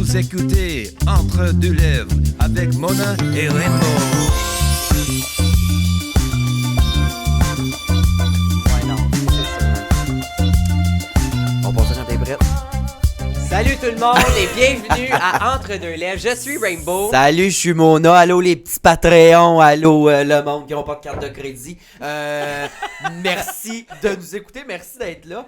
Vous écoutez Entre deux lèvres avec Mona et Rainbow. Ouais, non, c'est ça. On passe quand t'es prête. Salut tout le monde et bienvenue à Entre deux lèvres. Je suis Rainbow. Salut, je suis Mona. Allô les petits Patreons. Allô le monde qui n'ont pas de carte de crédit. Merci de nous écouter. Merci d'être là.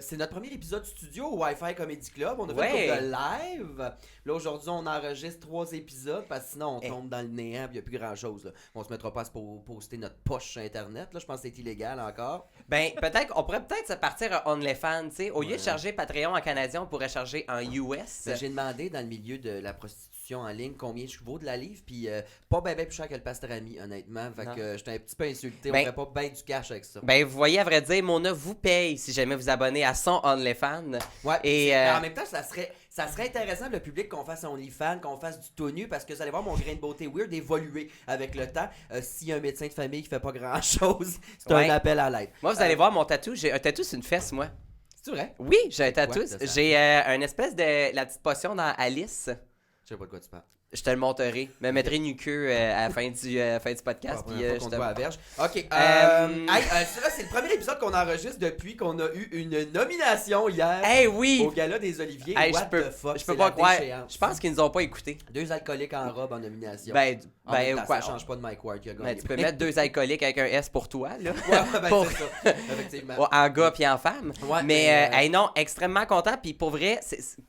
C'est notre premier épisode studio au Wi-Fi Comedy Club. On a fait une couple de live. Là, aujourd'hui, on enregistre 3 épisodes parce que sinon, on tombe dans le néant et il n'y a plus grand-chose. Là. On se mettra pas à poster notre poche sur Internet. Là. Je pense que c'est illégal encore. Ben, peut-être, on pourrait peut-être se partir à OnlyFans, tu sais. Au lieu de charger Patreon en canadien, on pourrait charger en US. Ben, j'ai demandé dans le milieu de la prostitution en ligne combien je vaux de la livre, puis pas bien plus cher que le pastrami, honnêtement. Fait que j'étais un petit peu insulté. On ferait pas bien du cash avec ça. Ben, vous voyez, à vrai dire, Mona vous paye si jamais vous abonnez à son OnlyFans. Ouais, et mais en même temps, ça serait intéressant le public qu'on fasse OnlyFans, qu'on fasse du tout nu, parce que vous allez voir mon grain de beauté weird évoluer avec le temps. S'il y a un médecin de famille qui fait pas grand-chose, c'est un appel à l'aide. Moi, vous allez voir mon tatou. J'ai un tatou sur une fesse, moi. C'est vrai? Oui, j'ai un tatou. J'ai une espèce de la petite potion dans Alice. Je sais pas de quoi tu parles. Je te le montrerai. Je me mettrai nu queue à la fin du podcast. Puis je te vois à la verge. Ok. Ça, c'est le premier épisode qu'on enregistre depuis qu'on a eu une nomination hier oui. au Gala des Oliviers. What the fuck? Je peux pas croire. Je pense qu'ils nous ont pas écoutés. 2 alcooliques en robe en nomination. Quoi? Ça change pas de Mike Ward qui a gagné. Ben, tu peux mettre 2 alcooliques avec un S pour toi, là. Ouais, c'est ça. Effectivement. En gars puis en femme. Ouais, mais non, extrêmement content. Puis pour vrai,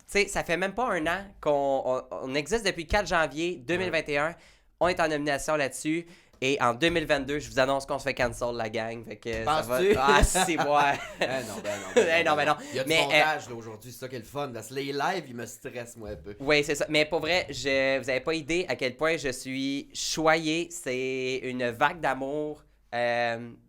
ça fait même pas un an qu'on existe depuis 4 janvier 2021. On est en nomination là-dessus. Et en 2022, je vous annonce qu'on se fait cancel la gang. Fait que ça va. Ah, c'est moi. Non. Il y a du montage là, aujourd'hui, c'est ça qui est le fun. Parce que les lives, ils me stressent moi un peu. Oui, c'est ça. Mais pour vrai, vous avez pas idée à quel point je suis choyé. C'est une vague d'amour.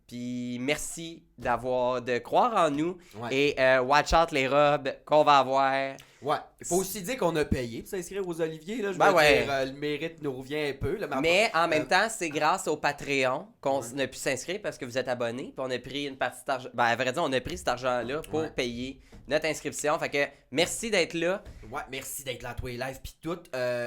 Puis merci de croire en nous. Ouais. Et watch out les robes qu'on va avoir. Ouais. Il faut aussi dire qu'on a payé pour s'inscrire aux Oliviers. Là. Je veux dire, le mérite nous revient un peu. Là, mais en même temps, c'est grâce au Patreon qu'on a pu s'inscrire parce que vous êtes abonnés. Puis on a pris une partie d'argent. Ben, à vrai dire, on a pris cet argent-là pour payer notre inscription. Fait que merci d'être là. Ouais, merci d'être là, toi, live. Puis tout.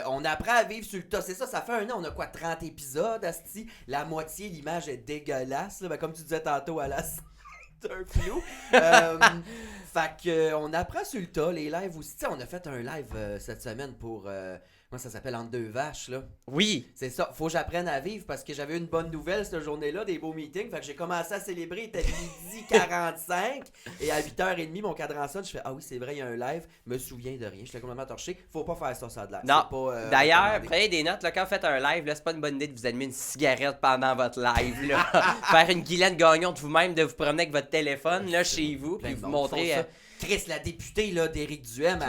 On apprend à vivre sur le tas. C'est ça, ça fait un an. On a quoi, 30 épisodes, asti? La moitié, l'image est dégueulasse. Là. Ben, comme tu disais tantôt à la. Un flou. Fait que on apprend sur le tas, les lives aussi. T'sais, on a fait un live cette semaine pour moi ça s'appelle Entre deux vaches là. Oui. C'est ça, faut que j'apprenne à vivre parce que j'avais une bonne nouvelle cette journée-là, des beaux meetings. Fait que j'ai commencé à célébrer, il était 12h45 et à 8h30 mon cadran sonne, je fais ah oui, c'est vrai, il y a un live, me souviens de rien, j'étais complètement torché. Faut pas faire ça de l'air. Non. Pas, d'ailleurs, prenez des notes là, quand vous faites un live, là, c'est pas une bonne idée de vous allumer une cigarette pendant votre live là. Faire une Guylaine Gagnon de vous-même, de vous promener avec votre téléphone là chez vous, puis vous montrer Chris, la députée là, d'Éric Duhem,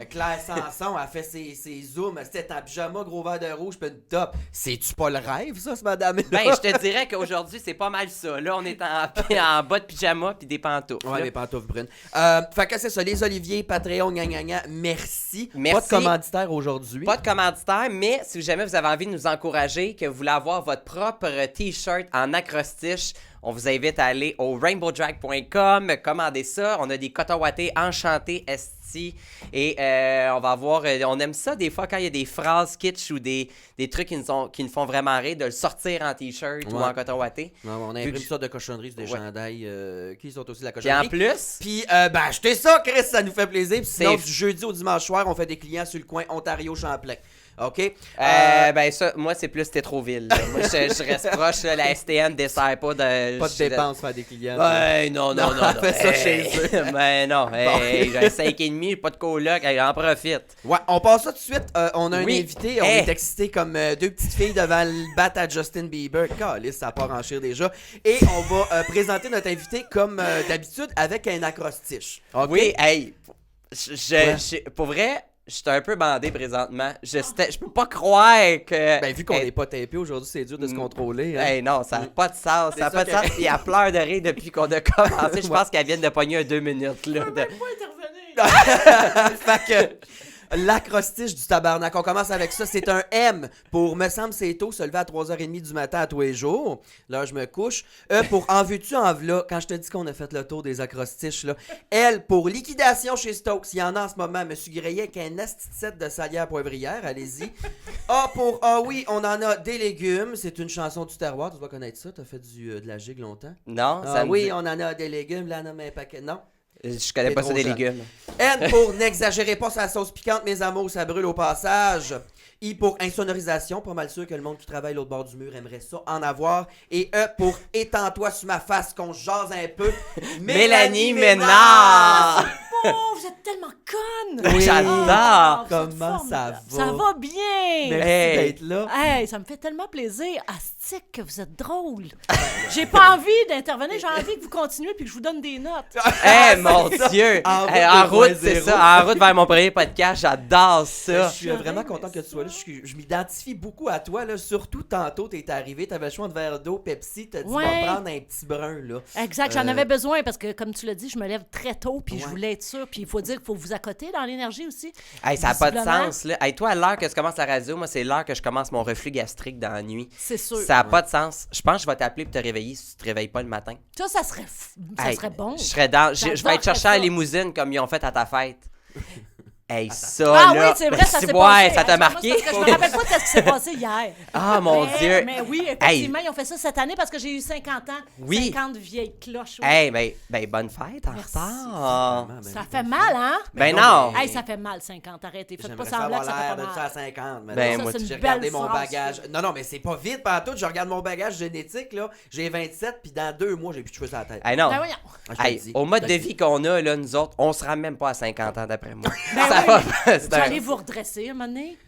Claire Sanson, a fait ses zooms, c'était en pyjama, gros verre de rouge, puis une top. C'est-tu pas le rêve, ça, ce madame-là? Ben, je te dirais qu'aujourd'hui, c'est pas mal ça. Là, on est en bas de pyjama puis des pantoufles. Ouais, des pantoufles brunes. Fait que c'est ça, les Oliviers, Patreon, merci. Pas de commanditaire aujourd'hui. Pas de commanditaire, mais si jamais vous avez envie de nous encourager, que vous voulez avoir votre propre t-shirt en acrostiche, on vous invite à aller au rainbowdrag.com, commander ça. On a des cotons wattés enchantés esti. Et on va avoir... on aime ça des fois quand il y a des phrases kitsch ou des trucs qui nous font vraiment rire, de le sortir en t-shirt ou en coton watté. Ouais, on a imprimé ça de cochonneries, des chandails qui sont aussi de la cochonnerie. Puis en plus... Puis achetez ça, Chris, ça nous fait plaisir. Puis sinon, du jeudi au dimanche soir, on fait des clients sur le coin Ontario-Champlain. OK? Ben ça, moi, c'est plus Tétroville. Moi, je reste proche. Là, la STN dessert pas de... Pas de dépenses faire des clients. Ouais, non. Fais ça chez eux. Ben non, j'ai un 5,5, pas de coloc, en profite. Ouais, on passe ça tout de suite. On a un invité, on est excités comme 2 petites filles devant le bat à Justin Bieber. Calice, ça part en chire déjà. Et on va présenter notre invité comme d'habitude avec un acrostiche. Okay? Oui, hey, pour vrai... Je suis un peu bandé présentement. Je peux pas croire que... Ben, vu qu'on n'est pas tapé aujourd'hui, c'est dur de se contrôler. Hein? Hey, non, ça n'a pas de sens. Ça n'a pas de sens. Il y a pleure de rire depuis qu'on a commencé. Je pense qu'elle vient de pogner un 2 minutes. Là, pas intervenir. Fait que... L'acrostiche du tabarnak. On commence avec ça. C'est un M pour me semble c'est tôt, se lever à 3h30 du matin à tous les jours. Là, je me couche. E pour en veux-tu, en v'là. Quand je te dis qu'on a fait le tour des acrostiches, là. L pour liquidation chez Stokes. Il y en a en ce moment. Monsieur Greyet avec un asticette de salière poivrière. Allez-y. A pour ah oui, on en a des légumes. C'est une chanson du terroir. Tu dois connaître ça. T'as fait de la gigue longtemps. Non, Ah ça me oui, dit- on en a des légumes. Là, on en a un paquet. Non. Je connais T'es pas ça trop des jeune. légumes. N pour n'exagérez pas sa sauce piquante, mes amours, ça brûle au passage. I pour insonorisation, pas mal sûr que le monde qui travaille l'autre bord du mur aimerait ça en avoir. Et E pour étends-toi sur ma face qu'on jase un peu. Mélanie Ménard! Oh, vous êtes tellement conne! Oui. J'adore! vous êtes Comment ça formidable. va? Ça va bien! Merci Hey. d'être là. Hey, ça me fait tellement plaisir. Astique que vous êtes drôle. J'ai pas envie d'intervenir, j'ai envie que vous continuez puis que je vous donne des notes. Eh mon Dieu! En route Eh, en route, 2.0. c'est ça. En route vers mon premier podcast, j'adore Je ça. suis vraiment content que tu sois là. Je m'identifie beaucoup à toi. Là. Surtout tantôt, t'es arrivé, t'avais le choix de verre d'eau, Pepsi, t'as dit Ouais. on va prendre un petit brun. Là. Exact, j'en Euh, avais besoin parce que, comme tu l'as dit, je me lève très tôt puis je Ouais. voulais être sûre. Puis il faut dire qu'il faut vous accoter dans l'énergie aussi. Hey, ça n'a pas de Visiblement. sens, là. Hey, toi, à l'heure que je commence la radio, moi, c'est l'heure que je commence mon reflux gastrique dans la nuit. C'est sûr. Ça n'a pas de sens. Je pense que je vais t'appeler pour te réveiller si tu te réveilles pas le matin. Ça serait, ça Hey, serait bon. Je serais dans. Je vais J'adorerais te chercher ça. à la limousine comme ils ont fait à ta fête. Hey, ça, Ah là. oui, c'est vrai, ça ben, s'est ouais, passé. ça t'a Attends, moi, marqué? c'est parce que je me rappelle pas de ce qui s'est passé hier. Ah, mon Dieu. Mais oui, effectivement, ils ont fait ça cette année parce que j'ai eu 50 ans. Oui. 50 vieilles cloches. oui. Hey, ben, bonne fête en Merci. retard. Ça fait mal, hein? Ben non, non. mais- Hey, ça fait mal, 50. Arrêtez. Faites pas J'aimerais semblant avoir que ça fait l'air pas de ça à mal. 50. Mais Ben, non, moi, c'est une j'ai belle regardé mon phrase, bagage. ça. Non, mais c'est pas vite, pantoute. Je regarde mon bagage génétique, là. J'ai 27, puis dans 2 mois, j'ai plus de cheveux sur la tête. Hey, non. Ben voyons. Ah, je te le Hey, dis. au mode Je de te le vie dis. qu'on a, là, nous autres, on se rend même pas à 50 ans d'après moi. Ben Ça oui, va. mais C'est vous un- allez vous redresser un moment donné?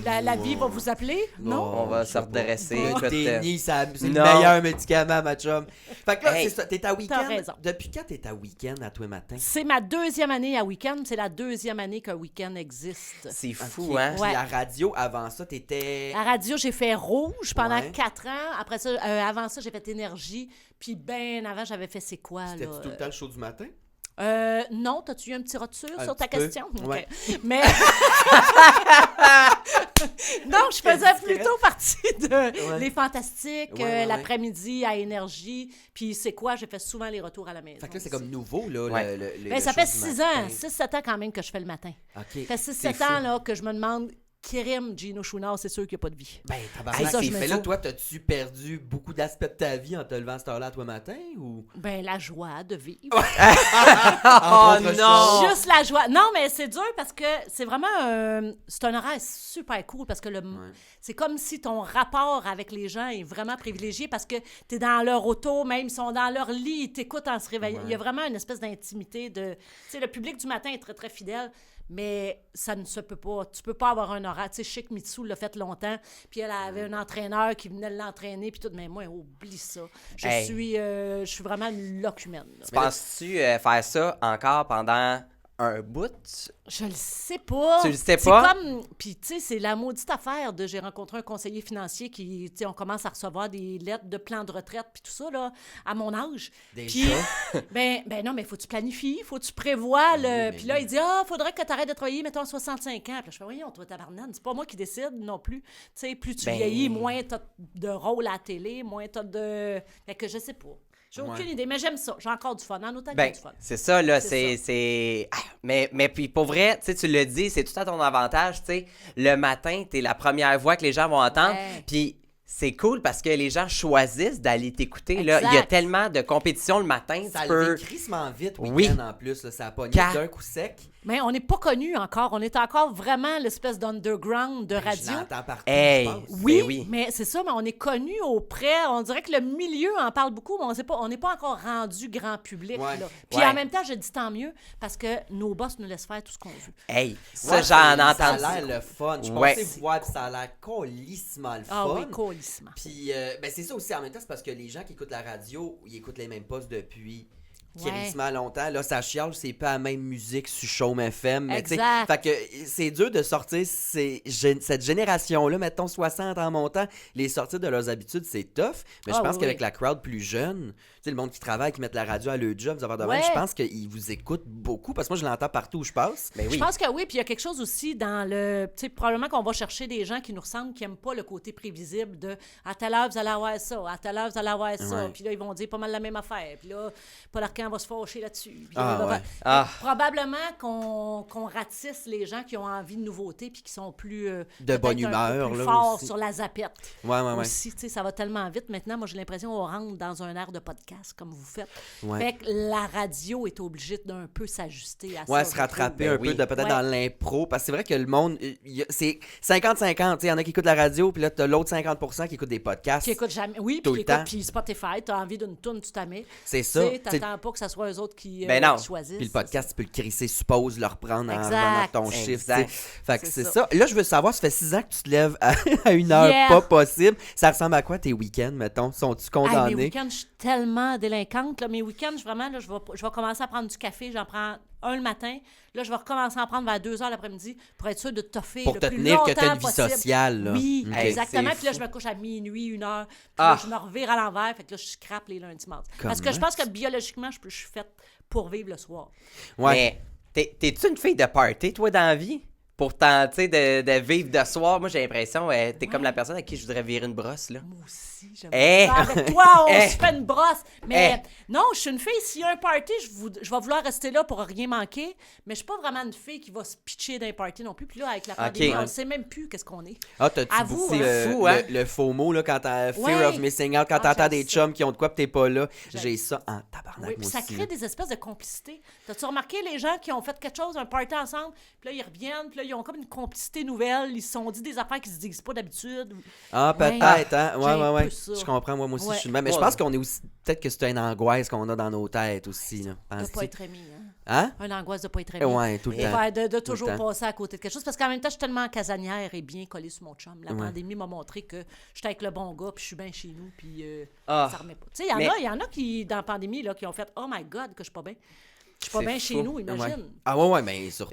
La vie va vous appeler? Non? On va je se sais pas. redresser. Le Écoute, déni, c'est le non. meilleur médicament, ma chum. Fait que là, Hey. c'est ça. T'es à week-end. raison. Depuis quand t'es à week-end à tous les matins? C'est ma 2e année à week-end. C'est la 2e année qu'un week-end existe. C'est fou, Ok. hein? Puis Ouais. la radio, avant ça, t'étais. À radio, j'ai fait Rouge pendant Ouais. 4 ans. Après ça, avant ça, j'ai fait Énergie. Puis ben avant, j'avais fait C'est quoi, là? C'était tout le temps le show du matin? Non, t'as-tu eu un petit roture Un sur ta petit peu, question? OK. ouais. Mais... non, je faisais discret. plutôt partie de Ouais. Les Fantastiques, Ouais. l'après-midi à Énergie. Puis C'est quoi? J'ai fait souvent les retours à la maison. Fait que là, c'est aussi. comme nouveau, là. Ouais. Ben, ça fait 6 ans, 6-7 ans quand même que je fais le matin. OK. Ça fait 6-7 C'est fou. ans là, que je me demande qui rime Gino Chouinard, c'est sûr qu'il n'y a pas de vie. Ben, Hey, tabarnak. ça, je me Mais là, fous. toi, t'as-tu perdu beaucoup d'aspects de ta vie en te levant à cette heure-là, toi, matin? Ou. Ben, la joie de vivre. Oh Entre autres non! Juste la joie. Non, mais c'est dur parce que c'est vraiment c'est un horaire super cool parce que c'est comme si ton rapport avec les gens est vraiment privilégié parce que tu es dans leur auto, même ils sont dans leur lit, ils t'écoutent en se réveillant. Ouais. Il y a vraiment une espèce d'intimité de... Tu sais, le public du matin est très, très fidèle, mais ça ne se peut pas. Tu peux pas avoir un horaire. Tu sais, Chic Mitsou l'a fait longtemps, puis elle avait un entraîneur qui venait l'entraîner, puis tout. Mais moi, oublie ça. Hey. Je suis vraiment une locumène. là. Penses-tu faire ça encore pendant un bout? Je le sais pas. Tu le sais C'est pas? comme... Puis, tu sais, c'est la maudite affaire de... J'ai rencontré un conseiller financier qui... Tu sais, on commence à recevoir des lettres de plan de retraite puis tout ça, là, à mon âge. Déjà? Puis, ben non, mais faut que tu planifies, faut que tu prévois le... oui, mais Puis là, oui. il dit, ah, faudrait que tu arrêtes de travailler, mettons, à 65 ans. Puis là, je fais, voyons, toi, tabarnane, c'est pas moi qui décide non plus. Tu sais, plus tu Ben- vieillis, moins t'as de rôle à la télé, moins t'as de... Fait que je sais pas. J'ai aucune Ouais. idée, mais j'aime ça. J'ai encore du fun, en autant que Ben, du fun. c'est ça, là, C'est c'est... Ah, mais puis pour vrai, tu sais, tu le dis, c'est tout à ton avantage, tu sais. Le matin, t'es la première voix que les gens vont entendre, Ouais. puis c'est cool parce que les gens choisissent d'aller t'écouter, là. Il y a Exact. tellement de compétition le matin, Ça tu le peux... fait crissement vite, Oui. week-end en plus. Là, ça a pogné Quand- d'un coup sec. Mais on n'est pas connu encore. On est encore vraiment l'espèce d'underground de Je radio. l'entends partout, Hey. je pense. Oui, Ben oui. mais c'est ça, mais on est connu auprès. On dirait que le milieu en parle beaucoup, mais on n'est pas encore rendu grand public. Ouais. Là. Puis Ouais. en même temps, je dis tant mieux parce que nos boss nous laissent faire tout ce qu'on veut. Hey, ça, Ouais, j'en Ça a entends. l'air le fun. Je Ouais. pensais voir, puis ça a l'air colissement le Ah fun. oui, colissement. Puis, ben c'est ça aussi, en même temps, c'est parce que les gens qui écoutent la radio, ils écoutent les mêmes postes depuis crissement longtemps. Là, ça chiale, c'est pas la même musique sur Chaume FM. Mais tu sais, Exact. fait que c'est dur de sortir cette génération-là, mettons 60 en montant, les sortir de leurs habitudes, c'est tough. Mais je Ah, pense oui, qu'avec oui. la crowd plus jeune, tu sais, le monde qui travaille, qui met la radio à leur job, des affaires de même, Ouais. je pense qu'ils vous écoutent beaucoup parce que moi, je l'entends partout où je passe. Ben oui. Je pense que oui, puis il y a quelque chose aussi dans le... Tu sais, probablement qu'on va chercher des gens qui nous ressemblent, qui n'aiment pas le côté prévisible de « à telle heure, vous allez avoir ça, à telle heure, vous allez avoir ça Ouais. puis là, ils vont dire pas mal la même affaire, puis là, Paul Arcand va se fâcher là-dessus. Puis Ah, là, ouais. Ah. Probablement qu'on ratisse les gens qui ont envie de nouveautés puis qui sont plus... peut-être bonne un peu humeur, plus là, forts aussi. sur la zapette. Ouais. Aussi, tu sais, ça va tellement vite. Maintenant, moi, j'ai l'impression qu'on rentre dans un air de podcast, comme vous faites. Ouais. Fait que la radio est obligée d'un peu s'ajuster à ça. Ouais, je se rattraper Ben un peu oui. peut-être Ouais. dans l'impro. Parce que c'est vrai que le monde, c'est 50-50. Il y en a qui écoutent la radio, puis là, t'as l'autre 50% qui écoutent des podcasts. Qui écoutent jamais. Oui, Tout puis le qui écoutent, temps. puis Spotify, t'as envie d'une toune, tu t'amènes. C'est ça. Tu sais, t'attends pas que ça soit eux autres qui, Ben non. qui choisissent. Puis le podcast, tu peux le crisser, suppose, le reprendre en Exact. revenant de ton chiffre. Exact. tu sais. Fait que C'est c'est ça. ça. Là, je veux savoir, ça fait 6 ans que tu te lèves à une heure Yeah. pas possible. Ça ressemble à quoi tes week-ends, mettons? Sont-tu Hey, condamnés? mes week-ends, je suis tellement délinquante. Là. Mes week-ends, vraiment, là, je vais commencer à prendre du café. J'en prends un le matin. Là, je vais recommencer à en prendre vers 2 h l'après-midi pour être sûr de toffer Pour le te plus tenir que longtemps t'as une vie possible. sociale, là. Oui, Ok. exactement. C'est Puis là, fou. je me couche à minuit, 1 heure. Puis Ah. là, je me revire à l'envers. Fait que là, je scrape les lundis, mardis. Parce que je Comment? pense que biologiquement, je suis faite pour vivre le soir. Ouais. Mais t'es-tu une fille de party, toi, dans la vie? Pour tenter de vivre de soir, moi, j'ai l'impression, t'es comme la personne à qui je voudrais virer une brosse, là. Moi aussi, j'aime Eh! ça. Avec toi, on Eh! se fait une brosse. Mais Eh! non, je suis une fille, s'il y a un party, je vais vouloir rester là pour rien manquer. Mais je suis pas vraiment une fille qui va se pitcher d'un party non plus. Puis là, avec la pandémie, on ne sait même plus qu'est-ce qu'on est. Ah, t'as-tu À vous, beaucoup hein. le, Fou, hein? le FOMO, là, quand t'as Fear Ouais. of Missing Out, quand Ah, t'entends des j'aime ça. chums qui ont de quoi pis t'es pas là. J'aime J'ai ça en tabarnak, Oui, puis moi ça aussi, crée là. des espèces de complicité. T'as-tu remarqué les gens qui ont fait quelque chose, un party ensemble, puis là, ils reviennent, puis là, ils ont comme une complicité nouvelle. Ils se sont dit des affaires qu'ils se disent pas d'habitude. Ah, Ouais. peut-être, hein? J'ai un Ouais. peu ça. Je comprends, moi aussi, Ouais. je suis le même. Mais je Ouais. pense qu'on est aussi. Peut-être que c'est une angoisse qu'on a dans nos têtes aussi, là. De Penses-tu? pas être aimé, hein? Hein? Une angoisse de pas être aimé. Ouais, tout le Et temps. de toujours Tout le temps. passer à côté de quelque chose. Parce qu'en même temps, je suis tellement casanière et bien collée sur mon chum. La Ouais. pandémie m'a montré que j'étais avec le bon gars, puis je suis bien chez nous, puis Ah. ça remet pas. Tu sais, il Mais- y en a qui, dans la pandémie, là, qui ont fait « Oh my God, que je suis pas bien. Je suis pas C'est bien fou. chez nous, imagine. Ouais. Ah, ouais, mais surtout.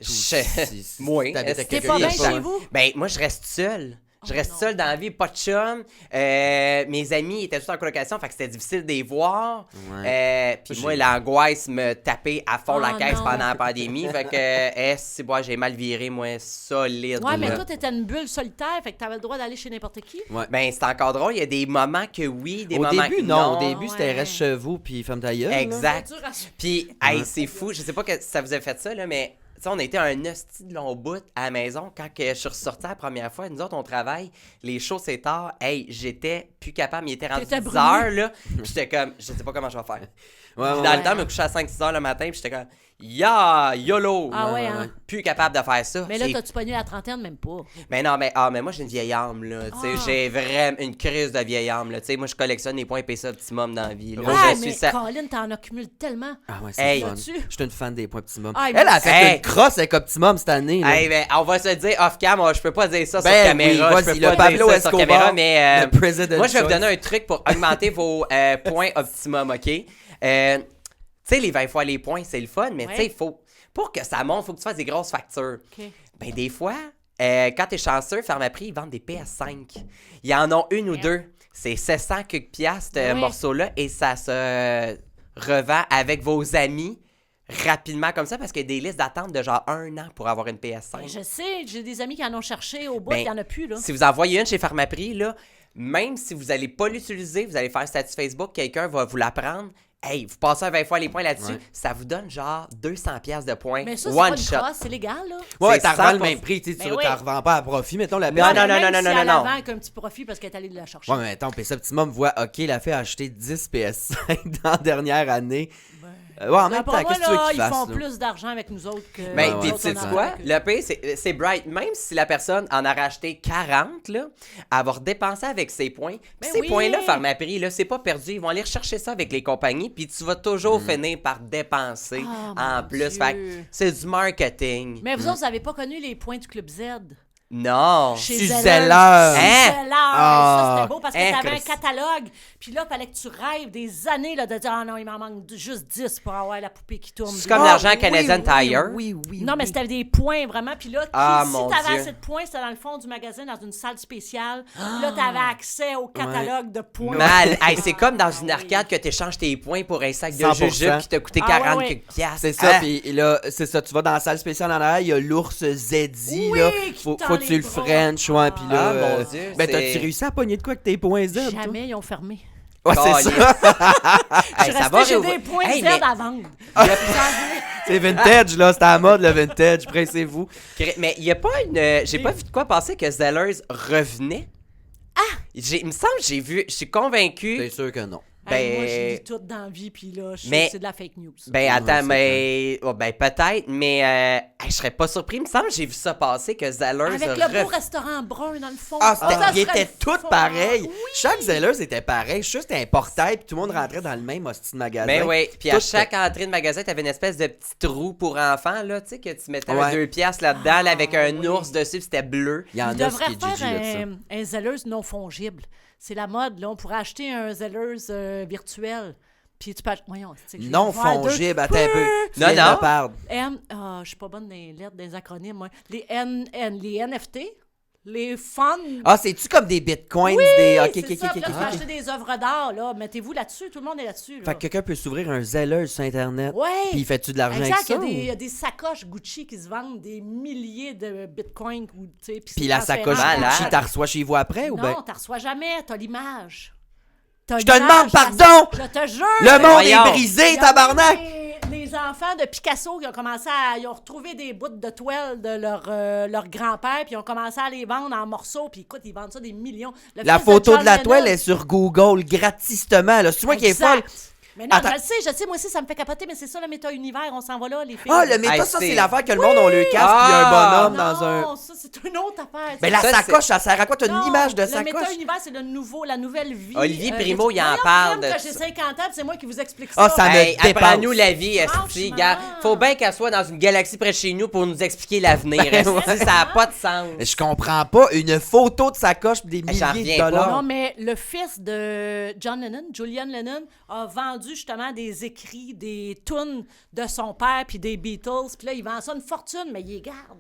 Moi, t'habites est-ce avec que T'es quelqu'un pas qui bien aime chez vous? Ben, moi, je reste seul. Je Oh reste non. seul dans la vie, pas de chum. Mes amis étaient tous en colocation, fait que c'était difficile de les voir. Puis J'ai- moi, l'angoisse me tapait à fond la Oh caisse non. pendant la pandémie. Fait que, c'est bon, j'ai mal viré, moi, solide. Ouais, mais là. toi, t'étais une bulle solitaire, fait que t'avais le droit d'aller chez n'importe qui. Ben, c'est encore drôle. Il y a des moments que oui, des Au moments début, que non. non. Au début, c'était Ouais. reste chez vous, puis femme ta gueule, là. Exact. C'est dur à suivre. Puis, hey, c'est fou. Je sais pas que ça vous a fait ça, là, mais tu sais, on a été un hostie de long bout à la maison quand que je suis ressorti la première fois. Nous autres, on travaille. Les shows, c'est tard. Hey, j'étais plus capable. Il était rendu T'étais 10 brûlé. heures, là. Puis j'étais comme, je sais pas comment je vais faire. Ouais, Puis ouais, dans ouais. le temps, je me couchais à 5-6 heures le matin, puis j'étais comme, YOLO! Ah ouais, hein? Plus capable de faire ça. Mais là, C'est- t'as-tu pogné la trentaine? Même pas. mais non, mais moi, j'ai une vieille âme, là. Tu sais, Ah. j'ai vraiment une crise de vieille âme, là. Tu sais, moi, je collectionne les points PSA optimum dans la vie, là. Ah, Je mais suis ça. Colin, t'en accumules tellement. Ah, ouais, c'est Hey. fun. Là-dessus. Je suis une fan des points Optimum. Ah, Elle a fait Hey. une crosse avec Optimum cette année, là. Hey, ben, on va se le dire off-cam, je peux pas dire ça sur Ben caméra. oui, je vas-y, peux le pas Pablo dire ça sur Escobar, caméra, mais le president moi, je vais vous choice. donner un truc pour augmenter vos points optimum, OK? Tu sais, les 20 fois les points, c'est le fun, mais tu sais, Ouais. il faut, pour que ça monte, il faut que tu fasses des grosses factures. OK. Ben, des fois, quand t'es chanceux, Pharmaprix, ils vendent des PS5. Ils en ont une ou Merde. deux. C'est 700 quelques piastres, ce Ouais. morceau-là, et ça se revend avec vos amis rapidement comme ça, parce qu'il y a des listes d'attente de genre 1 an pour avoir une PS5. Ben, je sais, j'ai des amis qui en ont cherché au bout, Ben, il n'y en a plus, là. Si vous en voyez une chez Pharmaprix, là, même si vous n'allez pas l'utiliser, vous allez faire un statut Facebook, quelqu'un va vous la prendre. Hey, vous passez un 20 fois les points là-dessus, Ouais. ça vous donne genre 200 piastres de points. Mais ça, c'est one pas une shot. crosse, c'est légal, là. Ouais, c'est t'en revends le 100%. même prix, tu sais, Ben tu oui. t'en revends pas à profit, mettons la Non, paire. non, Mais même non, si non, elle non, la non. vend avec un petit profit parce qu'elle est allée la chercher. Ouais, mais attends, PS Optimum voit, OK, la fait acheter 10 PS5 dans la dernière année. Ouais, en même Pour temps, moi, qu'est-ce que tu veux là, qu'ils ils fassent, font là? plus d'argent avec nous autres que. Ben, Ouais, puis ouais. tu sais on en quoi? a avec eux. Le pire, c'est bright. Même si la personne en a racheté 40, là, elle va redépenser avec ses points. Puis Ben ces oui. points-là, Pharmaprix, là, c'est pas perdu. Ils vont aller rechercher ça avec les compagnies, puis tu vas toujours finir par dépenser Ah, en mon plus. Dieu. Fait que c'est du marketing. Mais vous autres, vous n'avez pas connu les points du Club Z. Non. Chez Chez Zellers. Zellers. Hein? Zellers. Ah. Ça, c'était beau parce que Hein, t'avais un Chris. catalogue. Puis là, il fallait que tu rêves des années là, de dire « Ah non, il m'en manque juste 10 pour avoir la poupée qui tourne. » C'est comme l'argent Canadian Tire. Oui. Non, mais c'était des points, vraiment. Puis là, Ah, si mon t'avais Dieu. assez de points, c'était dans le fond du magasin, dans une salle spéciale. Puis là, t'avais accès au catalogue de points. Mal. Hey, c'est comme dans une arcade que tu échanges tes points pour un sac de 100%. jujubes qui t'a coûté Ah, 40 ouais. quelques piastres. C'est ça, Hein? puis là, c'est ça, tu vas dans la salle spéciale en arrière, il y a l'ours Zeddy, Oui, là. qui Faut tend que tu les le bras. French, ouais, puis là... Ah, mon Dieu, ben, c'est- t'as-tu réussi à pogner de quoi avec tes points Z, toi? Jamais ils ont fermé. Ouais, c'est Caliste. ça. Je Hey, suis ça va restée, j'ai réouvrir. des points Hey, Z mais- à vendre. C'est vintage, là, c'est à la mode, le vintage, pressez-vous. Mais il y a pas une. J'ai pas vu de quoi penser que Zellers revenait. Il me semble que j'ai vu. Je suis convaincu. C'est sûr que non. Hey, moi, je Ben- lis tout dans la vie, puis là, je Mais- sais, c'est de la fake news. Ben attends, c'est mais. Oh, ben peut-être, mais je serais pas surpris. Il me semble que j'ai vu ça passer que Zellers Avec le beau restaurant brun dans le fond. Ah, Ça ils serait étaient tous fun. pareils. Oui. Chaque Zellers était pareil. Juste un portail, puis tout le monde rentrait dans le même hostie de magasin. Ben oui, puis à Tout- chaque entrée de magasin, t'avais une espèce de petit trou pour enfants, là, tu sais, que tu mettais Ouais. 2 piastres là-dedans, là, avec un ours dessus, puis c'était bleu. Il y en Il a devrait qui est Gigi, faire là, de ça. un Zellers non fongible. C'est la mode, là. On pourrait acheter un Zellers virtuel. Puis tu peux... Voyons, c'est que j'ai Non ouvert deux. fongible, attends un peu. Tu Non, viens de non. me perdre. Je suis pas bonne dans les lettres, des acronymes, moi. Les NFT, les funds. Ah, c'est-tu comme des bitcoins? Oui, des... Ok, c'est ok, ça. ok, Puis là, ok, tu peux ok. acheter des œuvres d'art, là. Mettez-vous là-dessus. Tout le monde est là-dessus, là. Fait que quelqu'un peut s'ouvrir un Zellers sur Internet. Ouais. Puis il fait-tu de l'argent Exact, avec ça? il y a ou- des sacoches Gucci qui se vendent des milliers de bitcoins. Ou, tu sais, Puis c'est la transférable. sacoche Malade. Gucci, t'as reçois chez vous après ou Non, ben? t'en reçois jamais. T'as l'image. Je te demande pardon! Je te jure! Le monde voyons. est brisé, Il y a tabarnak! Les enfants de Picasso qui ont commencé à... Ils ont retrouvé des bouts de toile de leur grand-père, puis ils ont commencé à les vendre en morceaux, puis écoute, ils vendent ça des millions. Le La fils photo John de la toile Lennon- est sur Google gratistement. Là. C'est moi qui est Exact. folle. Mais non, Attends. je le sais, moi aussi, ça me fait capoter, mais c'est ça, le méta-univers, on s'en va là, les filles. Ah, le méta, Hey, ça, c'est- c'est l'affaire que le monde a le casque Ah! puis un bonhomme non, dans un. ça, c'est une autre affaire. Ben, la Ça, sacoche, ça sert à quoi? T'as Non, une image de Le sacoche? méta-univers, c'est le nouveau, la nouvelle vie. Olivier Primo, il en voyons, parle Crème, de que j'ai ça. 50 ans, puis c'est moi qui vous explique ça. Ah, ça me Hey, dépasse. apprends-nous la vie, esti, Franchement. gars. Faut bien qu'elle soit dans une galaxie près de chez nous pour nous expliquer l'avenir. esti, ça n'a pas de sens. Je comprends pas. Une photo de sacoche pis des J'en milliers reviens de pas. dollars. Non, mais le fils de John Lennon, Julian Lennon, a vendu justement des écrits, des tunes de son père puis des Beatles. Puis là, il vend ça une fortune, mais il les garde.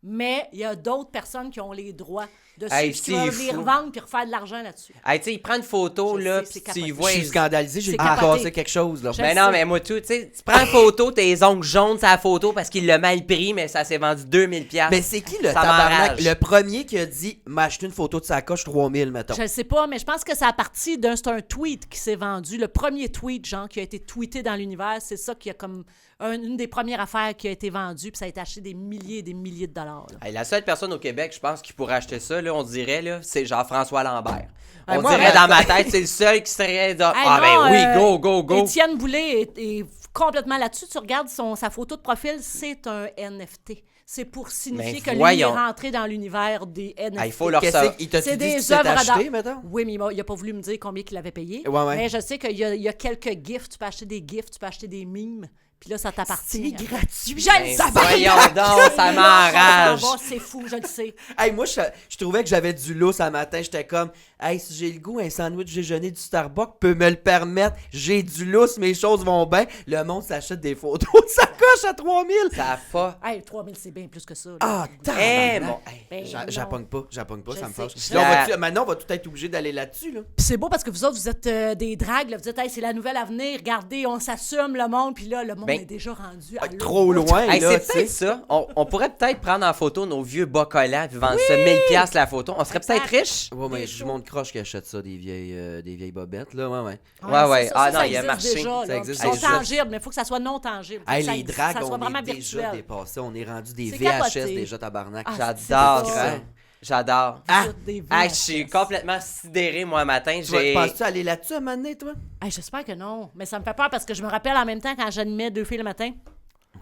Mais il y a d'autres personnes qui ont les droits dessus, Hey, qui c'est veulent les fou. revendre puis refaire de l'argent là-dessus. Hey, tu sais, il prend une photo, Je là, sais, puis c'est tu y capoté. vois. Je suis scandalisé, j'ai C'est dû capoté. casser quelque chose. Là. Je- Mais non, mais moi, tout, tu sais, tu prends une photo, tes ongles jaunes sur la photo parce qu'il l'a mal pris, mais ça s'est vendu 2000$. Mais c'est qui le Ça tabarnak? m'enrage. Le premier qui a dit m'acheter une photo de sacoche 3000, mettons. Je ne sais pas, mais je pense que c'est à partir c'est un tweet qui s'est vendu. Le premier tweet, genre, qui a été tweeté dans l'univers, c'est ça qui a comme une des premières affaires qui a été vendue, puis ça a été acheté des milliers et des milliers de dollars. là. Hey, la seule personne au Québec, je pense, qui pourrait acheter ça, là, on dirait, là, c'est Jean-François Lambert. On moi, dirait ma- dans ma tête, c'est le seul qui serait dans... Hey, ah non, ben oui, go. Étienne Boulay est complètement là-dessus. Tu regardes sa photo de profil, c'est un NFT. C'est pour signifier Ben, que lui voyons. est rentré dans l'univers des NFT. Ah, il faut leur Qu'est-ce savoir. qu'il t'a C'est dit que des tu t'es œuvres acheté, d'art. mettons? Oui, mais il n'a pas voulu me dire combien il avait payé. Ouais. Mais je sais qu'il y a quelques gifs. Tu peux acheter des gifs, tu peux acheter des mimes. Puis là, ça t'appartient. C'est gratuit. Je le Ben, sais. voyons donc, ça m'enrage. C'est fou, je le sais. Hey, moi, je trouvais que j'avais du lousse un matin. J'étais comme, hey, si j'ai le goût, un sandwich déjeuner du Starbucks peut me le permettre. J'ai du lousse, mes choses vont bien. Le monde s'achète des photos de sacoche à 3000. Ça a pas... Hey, 3000, c'est bien plus que ça. là. Ah, Eh, tabarnak. bon, hey. Ben, J'appogne pas, ça Je me sais. fâche. Je- Là, maintenant, on va tout être obligé d'aller là-dessus, là. Puis c'est beau parce que vous autres, vous êtes des dragues. Là. Vous dites, hey, c'est la nouvelle avenir. Regardez, on s'assume le monde. Puis là, le monde Ben, est déjà rendu à l'autre Trop bout. loin, Hey, là, c'est tu sais. peut-être ça. On pourrait peut-être prendre en photo nos vieux bas collants puis vendre ça 1000$ la photo. On serait Exact. peut-être riches. Ouais, mais Des du shows. monde croche qui achète ça, des vieilles bobettes, là, ouais. Ouais. c'est Ah, ça non, il a existe marché. Déjà, Ça là. existe Ils sont déjà. tangibles, mais il faut que ça soit non tangible. Faut Hey, que les dragues, ça soit on vraiment est déjà virtuel. dépassés. On est rendu des C'est VHS capoté. déjà, tabarnak. Ah, J'adore c'est ça. ça. J'adore. Ah! Des Ah, VHS. je suis complètement sidéré, moi, matin. Penses-tu aller là-dessus un moment donné, toi? Hey, j'espère que non. Mais ça me fait peur parce que je me rappelle en même temps quand j'animais Deux filles le matin.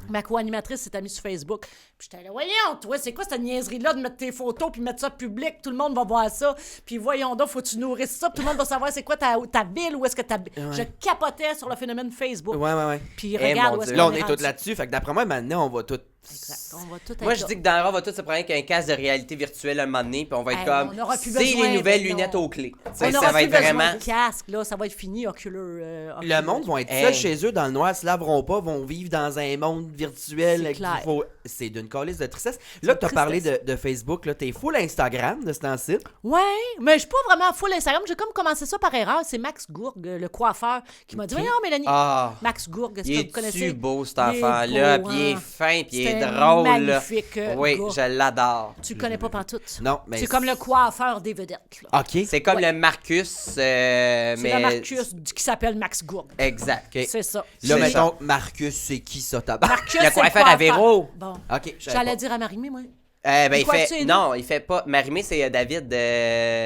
Ma co-animatrice s'est mise sur Facebook. Puis j'étais là, voyons, toi, c'est quoi cette niaiserie-là de mettre tes photos puis mettre ça public? Tout le monde va voir ça. Puis voyons donc, faut que tu nourrisses ça. Puis tout le monde va savoir c'est quoi ta ville, où est-ce que t'habites. Je capotais sur le phénomène Facebook. Ouais. Puis Eh, regarde mon où est-ce Dieu. Là, qu'on on est rendu. tous là-dessus. Fait que d'après moi, maintenant, on va tout Exact. On va tout être Moi, je là. dis que dans le rang, on va tous se prendre avec un casque de réalité virtuelle un moment donné, puis on va être Hey, comme. on n'aura plus C'est besoin, les nouvelles mais non. lunettes aux clés. Tu On sais, n'aura ça va plus être besoin vraiment. de casque, là, ça va être fini, Le monde vont être Hey. seuls chez eux dans le noir, se laveront pas, vont vivre dans un monde virtuel. C'est qu'il clair. faut- C'est d'une calice de tristesse. Là, tu as une parlé tristesse. de Facebook, là, t'es full Instagram de ce temps-ci. Ouais, mais je suis pas vraiment full Instagram. J'ai comme commencé ça par erreur. C'est Max Gourgue, le coiffeur, qui m'a dit voyons, Mélanie. Ah! Max Gourgue, est-ce que Il vous connaissez? est-tu beau, cet Il est enfant-là, beau, puis il est hein. fin, puis il est C'est un drôle. là. magnifique Oui, gars. je l'adore. Tu le connais pas pantoute. Non, mais C'est comme le coiffeur des vedettes. Là. OK. C'est comme Ouais. le Marcus, C'est mais... le Marcus qui s'appelle Max Gourgue. Exact. OK. C'est ça. Là, C'est mettons, Marcus, c'est qui ça, tabac? Marcus, Le c'est coiffeur à Véro. Bon. OK, je savais J'allais pas. dire à Marimé, moi. Ben, il Quoi, fait... tu sais, Non, il fait pas... Marimé, c'est David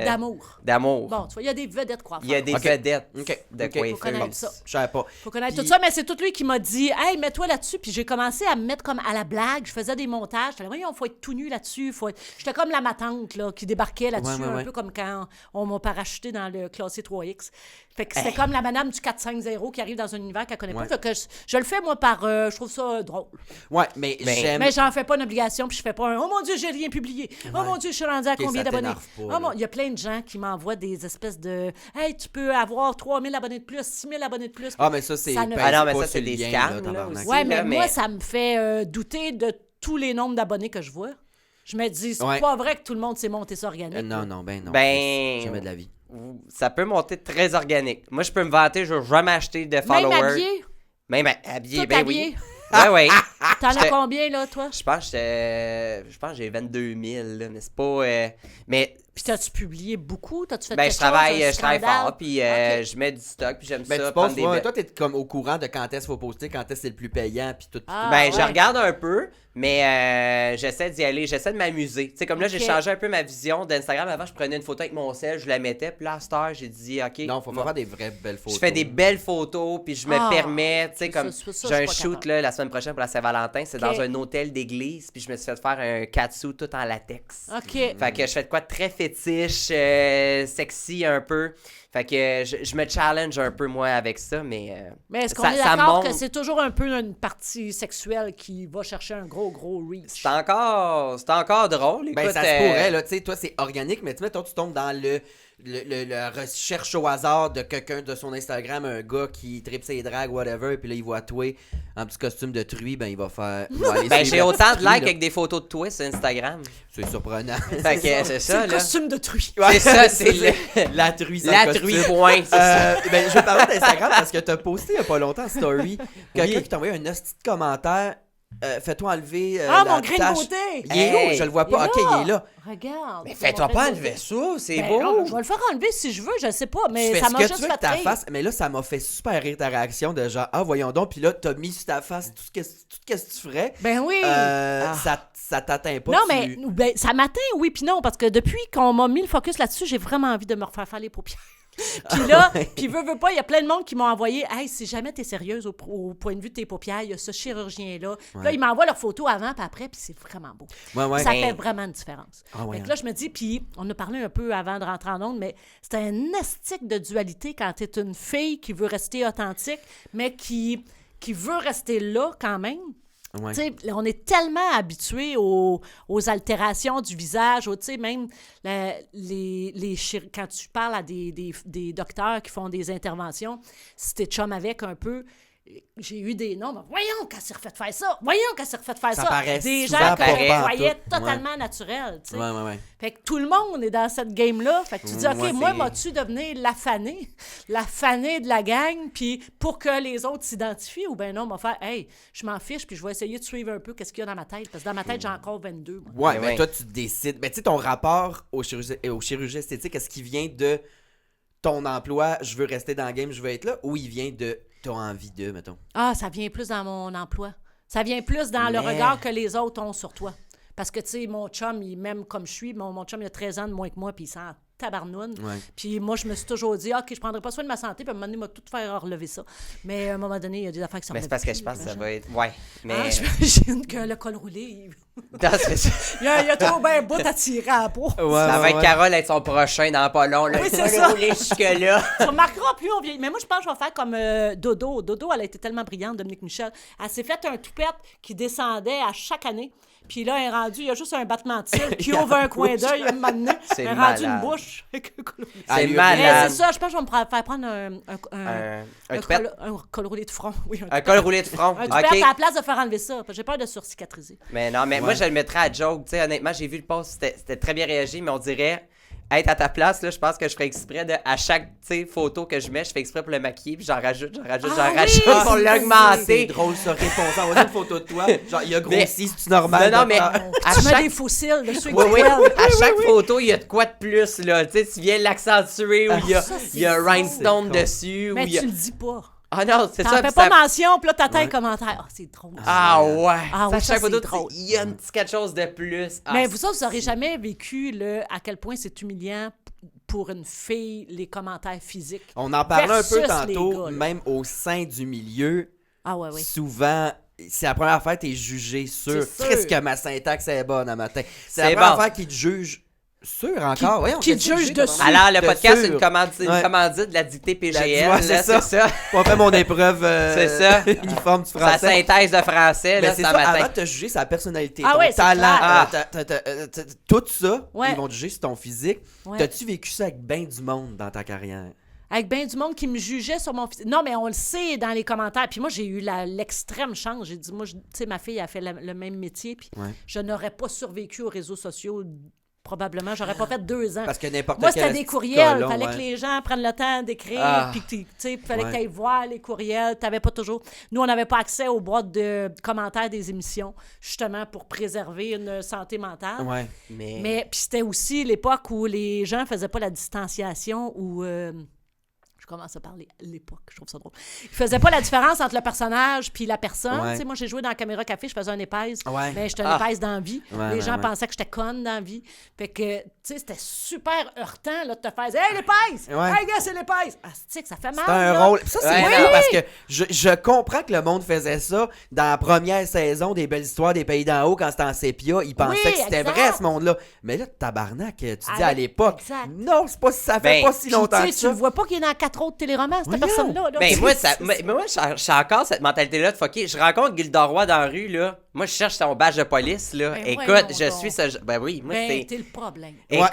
D'amour. D'amour. Bon, tu vois, il y a des vedettes coiffeurs. Il y a des Ok. vedettes Ok. de Ok. coiffeurs. Faut connaître ça. Je savais pas. Faut connaître Puis- tout ça, mais c'est tout lui qui m'a dit hey, mets-toi là-dessus. Puis j'ai commencé à me mettre comme à la blague. Je faisais des montages. J'étais là, voyons, faut être tout nu là-dessus. J'étais comme la matante là, qui débarquait là-dessus, Ouais, ouais, un ouais. peu comme quand on m'a parachuté dans le classé 3X. Fait que c'était comme la madame du 450 qui arrive dans un univers qu'elle connaît Ouais. pas. Fait que je le fais, moi, je trouve ça drôle. Ouais, mais Ben, j'aime. Mais j'en fais pas une obligation, puis je fais pas un oh mon Dieu, j'ai rien publié. Oh mon Dieu, je suis rendu à Ok, combien ça d'abonnés? t'énerve pas, Oh là. mon- il y a plein de gens qui m'envoient des espèces de hey, tu peux avoir 3000 abonnés de plus, 6000 abonnés de plus. Ah, mais ça, c'est. Ça ne- pèse Ah non, mais pas ça, sur c'est le des lien, scams, là, là, tabarnak. aussi. Ouais, mais là, moi, mais- ça me fait douter de tous les nombres d'abonnés que je vois. Je me dis, c'est Ouais. pas vrai que tout le monde s'est monté ça organique. Non, non, ben non. Ben- Jamais de la vie. Ça peut monter très organique. Moi, je peux me vanter, je vais jamais acheter de Même followers. habillé, Même habillé, tout ben habillé. oui. Ben oui. T'en as J'étais- combien, là, toi? Je pense que j'ai 22 000, là, mais c'est pas... mais Puis t'as-tu publié beaucoup? T'as-tu fait ben, quelque je travaille, chose, un je travaille scandale? fort, puis Ok. je mets du stock, puis j'aime Ben, ça, tu prendre penses, des... toi, t'es comme au courant de quand est-ce qu'il faut poster, quand est-ce que c'est le plus payant, puis tout. Ah, Ben, je ouais. regarde un peu, mais j'essaie d'y aller, j'essaie de m'amuser. Tu sais, comme là, j'ai Ok. changé un peu ma vision d'Instagram. Avant, je prenais une photo avec mon sel, je la mettais, puis là, à cette heure, j'ai dit, OK, Non, faut moi, faire des vraies belles photos. je fais des belles photos, puis je me Ah, permets, tu sais, ça, comme ça, ça, j'ai un je suis pas shoot capable. là, la semaine prochaine pour la Saint-Valentin, c'est Ok. dans un hôtel d'église, puis je me suis fait faire un catsuit tout en latex. OK. Fait que je fais de quoi de très fétiche, sexy un peu. Fait que je me challenge un peu, moi, avec ça, mais... Mais est-ce qu'on ça- est ça d'accord monte. que c'est toujours un peu une partie sexuelle qui va chercher un gros reach? C'est encore drôle. Ben, Écoute, ça se pourrait, là. Tu sais, toi, c'est organique, mais tu mettons, tu tombes dans le recherche au hasard de quelqu'un de son Instagram, un gars qui tripe ses drags, whatever, puis là, il voit toi en petit costume de truie, ben, il va faire. il va aller Ben, suivre j'ai la autant de petite likes truie, là. avec des photos de toi sur Instagram. C'est surprenant. Fait que c'est C'est ça, le là. costume de truie. C'est ça, c'est la truie sans la costume. truie point, c'est ça. Ben, je vais parler d'Instagram parce que t'as posté il y a pas longtemps en story quelqu'un Oui. qui t'a envoyé un hostie de commentaire. Fais-toi enlever. Ah, la mon grain de tache. beauté! Il est Hey, où? Je le vois Il est pas. Ok, là. il est là. Regarde. Mais c'est fais-toi mon pas grain de enlever beauté. ça, c'est Ben beau. non, je vais le faire enlever si je veux, je sais pas, mais Tu fais ça ce m'a que juste tu veux fait que ta rire. face, mais là, ça m'a fait super rire ta réaction de genre, ah, voyons donc, puis là, t'as mis sur ta face tout ce que tu ferais. Ben oui! Ça t'atteint pas. Non, tu- mais ben, ça m'atteint, oui, puis non, parce que depuis qu'on m'a mis le focus là-dessus, j'ai vraiment envie de me refaire faire les paupières. Puis là, puis veux pas, il y a plein de monde qui m'ont envoyé hey, si jamais t'es sérieuse au point de vue de tes paupières, il y a ce chirurgien-là. Puis là, il m'envoie leurs photos avant puis après, puis c'est vraiment beau. Ouais. Ça Ben- fait vraiment une différence. Ah ouais, Fait que là, je me dis, puis on a parlé un peu avant de rentrer en ondes, mais c'est un estique de dualité quand t'es une fille qui veut rester authentique, mais qui veut rester là quand même. Ouais. Tu sais, on est tellement habitués aux altérations du visage, tu sais, même quand tu parles à des docteurs qui font des interventions, si t'es chum avec un peu, j'ai eu des noms, voyons qu'elle s'est refait faire ça, voyons qu'elle s'est refait faire Ça ça. paraît Des souvent gens que pas je en croyais tout. totalement naturels, tu sais. Ouais. Fait que tout le monde est dans cette game-là. Fait que tu dis, OK, Ouais, moi, c'est- m'as-tu devenir la fanée de la gang, puis pour que les autres s'identifient, ou ben non, m'a faire, hey, je m'en fiche, puis je vais essayer de suivre un peu qu'est-ce qu'il y a dans ma tête, parce que dans ma tête, j'ai encore 22. Moi. Ouais, Mais mais ouais. toi, tu décides. Mais tu sais, ton rapport au chirurgie esthétique, est-ce qu'il vient de ton emploi, je veux rester dans le game, je veux être là, ou il vient de t'as envie de, mettons? Ah, ça vient plus dans mon emploi. Ça vient plus dans le Mais- regard que les autres ont sur toi. Parce que, tu sais, mon chum, il m'aime comme je suis. Mon chum, il a 13 ans de moins que moi, puis il s'en tabarnoune. Ouais. Puis moi, je me suis toujours dit, OK, je prendrai pas soin de ma santé, puis à un moment donné, il m'a tout faire relever ça. Mais à un moment donné, il y a des affaires qui sont Mais c'est parce que je pense que ça va être. Ouais. Mais. Ah, j'imagine que le col roulé, Non, c'est ça. il y a trop bien bout à tirer à la peau. Ouais, Ça va être ouais. Carole être son prochain dans pas long. Là. Oui, Il c'est va ça. rouler jusque-là. Tu remarqueras, plus on vieillit. Mais moi, je pense que je vais faire comme Dodo. Dodo, elle a été tellement brillante, Dominique Michel. Elle s'est fait un toupette qui descendait à chaque année. Puis là, elle est rendue, il y a juste un battement de cils qui ouvre un coin d'œil à un moment donné. C'est Elle est rendue malade. une bouche. C'est lui, malade. Mais c'est ça, je pense que je vais me faire prendre Un toupette. un col roulé de front. Oui, Un col roulé de front. un toupette OK. à la place de faire enlever ça. Parce que j'ai peur de surcicatriser. Mais non, mais moi, je le mettrais à joke. Tu sais, honnêtement, j'ai vu le post, c'était très bien réagi, mais on dirait. Être à ta place, là, je pense que je ferais exprès de, à chaque photo que je mets, je fais exprès pour le maquiller, puis j'en rajoute Ah pour C'est l'augmenter. drôle, ça, réponse. On va une photo de toi. Genre, il a grossi, c'est normal. Non, mais Ah. à Tu mets chaque des fossiles dessus. Oui, oui. À chaque photo, il y a de quoi de plus, là. Tu sais, tu viens l'accentuer, ou il y a, ça, c'est il y a un drôle. rhinestone C'est dessus, ou Mais il y a... tu le dis pas. Ah non, c'est T'en ça. fais puis pas ça- mention, puis là, t'attends Ouais. les commentaires. Ah, c'est drôle. Ah ouais. Ah À oui, ça, chaque photo, c'est drôle. il y a un petit quelque chose de plus. Ah, Mais vous autres, vous n'aurez jamais vécu à quel point c'est humiliant pour une fille, les commentaires physiques. On en parlait un peu Versus tantôt, les gars, là. même au sein du milieu. Ah ouais, oui. Souvent, c'est la première fois que tu es jugé sur. C'est sûr. Qu'est-ce que ma syntaxe est bonne à matin? C'est C'est la première bon. fois qu'ils te jugent sur encore. Voyons, qui te qu'est-ce que juge j'ai dessus. devant moi? Alors, le De podcast, c'est sûr. une Ouais. commandite de la dictée PGL. Ouais, c'est là, ça. c'est ça. On fait mon épreuve C'est ça. uniforme du Sa français. synthèse de français, Mais là, c'est ce ça, matin. avant de te juger sa personnalité, Ah ton ouais, c'est talent, clair. tout ça, Ouais. ils vont te juger sur ton physique. Ouais. T'as-tu vécu ça avec bien du monde dans ta carrière? Avec bien du monde qui me jugeait sur mon physique. Non, mais on le sait dans les commentaires. Puis moi, j'ai eu l'extrême chance. J'ai dit, moi, tu sais, ma fille a fait le même métier. Puis Ouais. je n'aurais pas survécu aux réseaux sociaux. Probablement, j'aurais pas fait 2 ans. Parce que n'importe Moi, quel c'était des petit courriels. colon, Fallait ouais. que les gens prennent le temps d'écrire. Ah. Puis, tu sais, fallait Ouais. que tu ailles voir les courriels. T'avais pas toujours. Nous, on n'avait pas accès aux boîtes de commentaires des émissions, justement pour préserver une santé mentale. Ouais. Mais puis c'était aussi l'époque où les gens faisaient pas la distanciation ou je commence à parler à l'époque, je trouve ça drôle. Ils faisaient pas la différence entre le personnage puis la personne. Ouais. Tu sais, moi, j'ai joué dans la Caméra Café, je faisais un épaisse. Ouais. Mais j'étais une Ah. épaisse dans la vie. Ouais, les ouais, gens ouais. pensaient que j'étais conne dans la vie. Fait que, tu sais, c'était super heurtant là, de te faire « Hey, l'épaisse! Ouais. Hey, gars, c'est l'épaisse! » Ah, tu sais que ça fait mal, C'est un là. rôle. Ça, c'est Ouais, vrai non. parce que je comprends que le monde faisait ça dans la première saison des Belles Histoires des Pays d'en haut quand c'était en sépia. Ils pensaient Oui, que c'était exact. vrai, ce monde-là. Mais là, tabarnak, tu dis à Avec- l'époque. exact. Non, c'est pas, ça fait Ben, pas si Puis, longtemps tu que sais, tu ça. le vois pas qu'il est dans 4 autres téléromans, cette Voyons. personne-là. là. Ben moi, C'est- mais moi je suis encore cette mentalité-là de fucker. Je rencontre Gilda dans la rue, là. Moi, je cherche son badge de police, là. Ben Écoute, voyons je donc. suis ce... Ben oui, moi, Ben, c'est... t'es le problème. Écoute,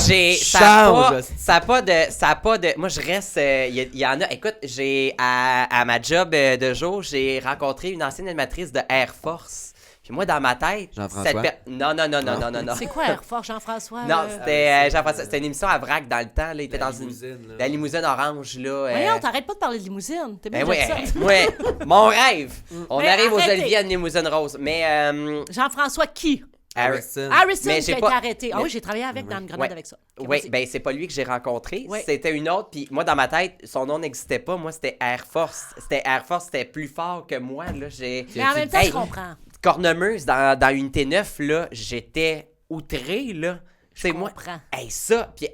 j'ai... Change. Ça a pas de... Moi, je reste... Il y en a... Écoute, j'ai... À ma job de jour, j'ai rencontré une ancienne animatrice de Air Force. Puis moi, dans ma tête... Jean-François? Non. C'est quoi Air Force, Jean-François? Non, c'était Jean-François. C'était une émission à Vrac dans le temps, là. Il était La dans limousine, là. la limousine orange, là. Voyons, t'arrêtes pas de parler de limousine. T'es bien Ben ouais, ça. ouais, mon rêve. On Mais arrive aux arrêtez. Olivier à une limousine rose. Mais Jean-François qui? Harrison. Harrison Mais qui j'ai a été pas- arrêté. Ah mais- oui, j'ai travaillé avec dans une grenade Ouais. avec ça. Ok, oui, vas-y. ben c'est pas lui que j'ai rencontré. Ouais. C'était une autre. Puis moi, dans ma tête, son nom n'existait pas. Moi, c'était Air Force. C'était Air Force, c'était plus fort que moi. Là, Mais en même temps, Hey, je comprends. Cornemeuse dans Unité 9, là, j'étais outré, là. C'est moi. comprends. Hey, ça. Puis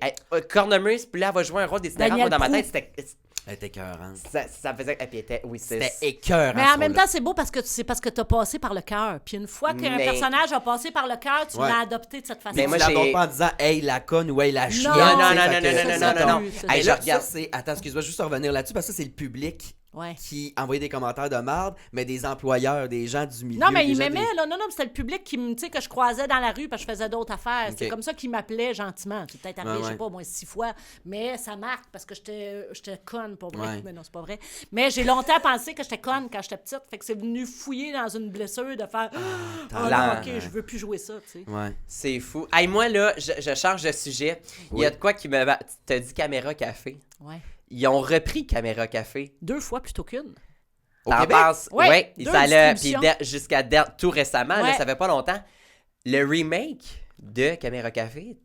Cornemeuse, puis là, elle va jouer un rôle d'itinérant. Daniel Moi, dans ma Proulx. tête, Elle était écœurante. ça faisait. Et puis, oui, C'était écœurant. Mais ce en même rôle-là. temps, c'est beau parce que c'est parce que t'as passé par le cœur. Puis une fois qu'un Mais- personnage a passé par le cœur, tu Ouais. l'as adopté de cette façon. Mais Mais moi, moi, j'ai- l'aborde pas en disant hey la conne ou hey la chienne. Non, tu sais, non, fait non, que non, c'est non, ça. non, non. plus, c'est Hey, je là, regarde. ça, c'est. Attends, excuse-moi, juste revenir là-dessus parce que ça, c'est le public Ouais. qui envoyait des commentaires de marde, mais des employeurs, des gens du milieu. Non, mais des il gens m'aimait, des- là. Non, c'était le public qui me, tu sais, que je croisais dans la rue parce que je faisais d'autres affaires. C'était Ok. comme ça qu'il m'appelait gentiment. C'est peut-être arrivé, Ouais, je sais ouais. pas, moi, 6 fois. Mais ça marque parce que j'étais conne, pour vrai. Ouais. Mais non, c'est pas vrai. Mais j'ai longtemps pensé que j'étais conne quand j'étais petite. Fait que c'est venu fouiller dans une blessure de faire oh non, talent. OK, je veux plus jouer ça, tu sais. Ouais. C'est fou. Hey, moi, là, je change de sujet. Il y a Oui. de quoi qui me... T'as dit Caméra Café. Ouais. Ils ont repris Caméra Café. 2 fois plutôt qu'une. Au T'en Québec? penses? Ouais, Ouais. deux Ça allait, puis distributions. jusqu'à tout récemment, là, Ouais. ça fait pas longtemps. Le remake de Caméra Café,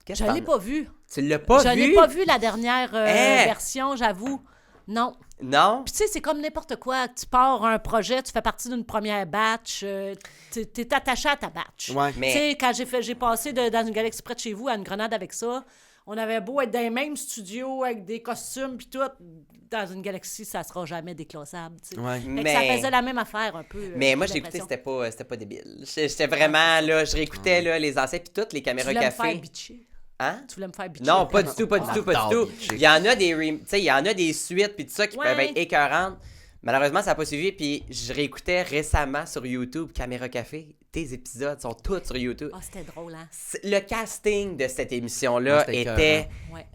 qu'est-ce Je que l'ai t'en- pas vu. Tu l'as pas Je vu? n'ai pas vu la dernière Hein? version, j'avoue. Non. Non? Puis tu sais, c'est comme n'importe quoi. Tu pars un projet, tu fais partie d'une première batch, t'es attaché à ta batch. Ouais. Mais- Tu sais, quand j'ai passé dans une galaxie près de chez vous à une grenade avec ça, on avait beau être dans les mêmes studios avec des costumes puis tout, dans une galaxie, ça sera jamais déclassable, tu sais. Ouais. Fait que ça faisait la même affaire un peu. Mais moi, j'ai j'ai écouté, l'impression. c'était pas débile. J'étais vraiment, là, je réécoutais là, les anciens, puis toutes les Tu caméras voulais me café. faire bitcher. Hein? Tu voulais me faire bitcher. Non, pas du tout, pas du tout, pas du tout. bitcher. Il y en a des, tu sais, il y en a des suites, puis tout ça qui Ouais. peuvent être écœurantes. Malheureusement, ça n'a pas suivi, puis je réécoutais récemment sur YouTube Caméra Café. Tes épisodes sont tous sur YouTube. Ah, c'était drôle, hein? Le casting de cette émission-là c'était était Ouais.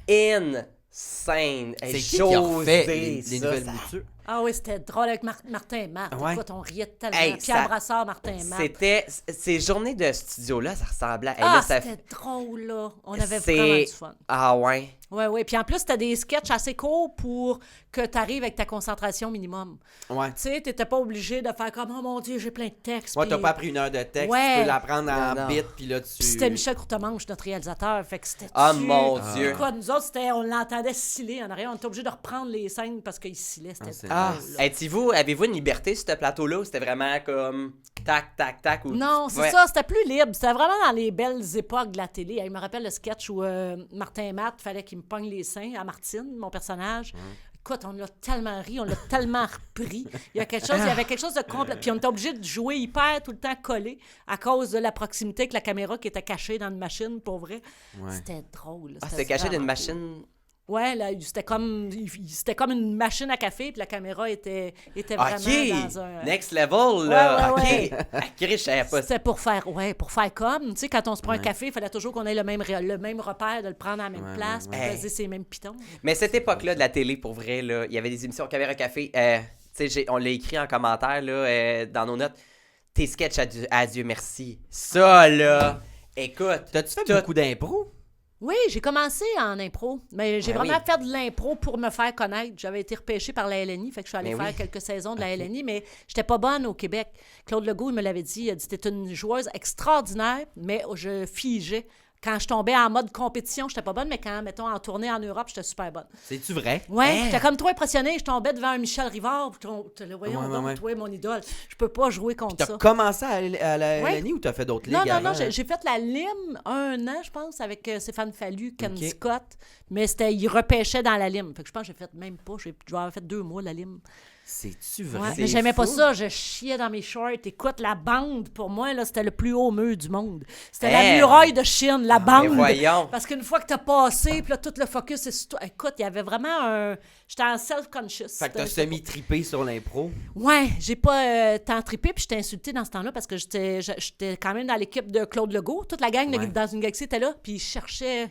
insane. C'est qui a refait les nouvelles ça. moutures? Ah oui, c'était drôle avec Martin et Marthe. Ouais. Écoute, on riait tellement. Hey, Pierre ça- Brassard, Martin et Marthe. C'était... Ces journées de studio-là, ça ressemblait à... Hey, Ah, là, ça c'était drôle, là. On avait c'est- vraiment du fun. Ah ouais. Oui. Puis en plus, c'était des sketchs assez courts pour que tu arrives avec ta concentration minimum. Ouais. Tu sais, t'étais pas obligé de faire comme « Oh mon Dieu, j'ai plein de textes. » Ouais, t'as puis- pas pris 1 heure de texte, Ouais. tu peux l'apprendre en Non. bits, puis là, tu... Puis c'était Michel Courtemanche, notre réalisateur. Fait que c'était Ah, dessus. mon Dieu. Quoi, nous autres, on l'entendait sciller en arrière. On était obligé de reprendre les scènes parce qu'il scillait. C'était c'est Ah, drôle, là. avez-vous une liberté sur ce plateau-là ou c'était vraiment comme tac, tac, tac? Ou... Non, c'est Ouais. ça, c'était plus libre. C'était vraiment dans les belles époques de la télé. Je me rappelle le sketch où Martin et Matt, fallait qu'il me pogne les seins à Martine, mon personnage. Écoute, on l'a tellement ri, on l'a tellement repris. Il y avait quelque chose de complet. Puis on était obligé de jouer hyper tout le temps collé à cause de la proximité avec la caméra qui était cachée dans une machine, pour vrai. Ouais. C'était drôle. Ah, c'était caché vraiment d'une cool. machine... Ouais, là, c'était comme une machine à café, puis la caméra était vraiment OK! dans un... Next level, là! Ouais. OK! Ah, Chris, je savais pas ça. C'était pour faire comme, tu sais, quand on se prend un café, il fallait toujours qu'on ait le même repère, de le prendre à la même place, puis ouais. peser ses mêmes pitons. Mais cette époque-là de la télé, pour vrai, là, il y avait des émissions Caméra Café. Tu sais, on l'a écrit en commentaire là, dans nos notes. Tes sketchs à Dieu merci. Ça, là, écoute. T'as-tu fait tout- beaucoup d'impro? Oui, j'ai commencé en impro, mais j'ai Ben vraiment oui. fait de l'impro pour me faire connaître. J'avais été repêchée par la LNI, fait que je suis allée Ben faire oui. quelques saisons de la LNI, mais j'étais pas bonne au Québec. Claude Legault, il me l'avait dit, il a dit t'es une joueuse extraordinaire, mais je figeais. Quand je tombais en mode compétition, j'étais pas bonne, mais quand, mettons, en tournée en Europe, j'étais super bonne. C'est-tu vrai? Ouais, j'étais comme trop impressionnée. Je tombais devant un Michel Rivard. Voyons Ouais, donc, ouais. toi, mon idole. Je peux pas jouer contre T'as ça. commencé à la Ouais. LNI ou t'as fait d'autres ligues Non, avant? j'ai fait la Lime 1 an, je pense, avec Stéphane Fallu, Ken Ok. Scott. Mais il repêchait dans la Lime. Fait que je pense que j'ai fait même pas. Je vais avoir fait 2 mois la Lime. C'est-tu Ouais, vrai? C'est mais j'aimais pas fou. ça. Je chiais dans mes shorts. Écoute, la bande, pour moi, là, c'était le plus haut mur du monde. C'était Hey. la muraille de Chine, la Mais bande. voyons. Parce qu'une fois que t'as passé, puis là, tout le focus est sur toi. Écoute, il y avait vraiment un... J'étais en self-conscious. Fait que t'as semi-trippé sur l'impro. Ouais, j'ai pas tant trippé, puis j'étais insultée dans ce temps-là parce que j'étais quand même dans l'équipe de Claude Legault. Toute la gang Ouais. dans une galaxie était là, puis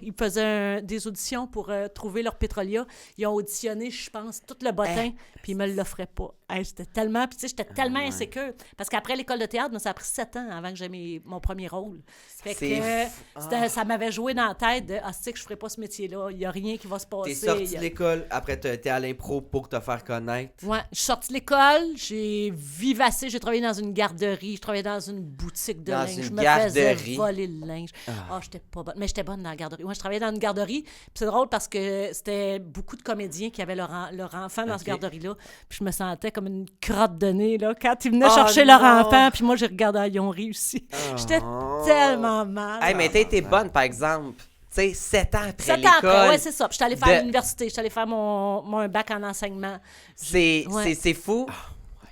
ils faisaient des auditions pour trouver leur pétrolia. Ils ont auditionné, je pense, tout le bottin, puis ils me l'offraient pas. Hey, j'étais tellement, puis tu sais, j'étais tellement insécure. Parce qu'après l'école de théâtre, moi, ça a pris 7 ans avant que j'aie mon premier rôle. Fait que ça m'avait joué dans la tête de « Ah, c'est que je ferais pas ce métier-là, il y a rien qui va se passer. » T'es sorti de l'école, après t'as été à l'impro pour te faire connaître. Ouais, je suis sortie de l'école, j'ai vivassé, j'ai travaillé dans une garderie, je travaillais dans une boutique de Dans linge, une je me faisais garderie. voler le linge. Ah, j'étais pas bonne, mais j'étais bonne dans la garderie. Moi, je travaillais dans une garderie, puis c'est drôle parce que c'était beaucoup de comédiens qui avaient leur enfant dans cette garderie-là, puis je me sentais comme une crotte de nez, là, quand ils venaient Oh chercher leur non! enfant, puis moi, j'ai regardé, ils ont réussi. J'étais tellement mal. Hey, mais t'as été bonne, par exemple. Tu sais, 7 ans après 7 ans après, l'école. ouais, c'est ça. Puis j'étais allée faire de- l'université, j'étais allée faire mon bac en enseignement. C'est Ouais. c'est fou.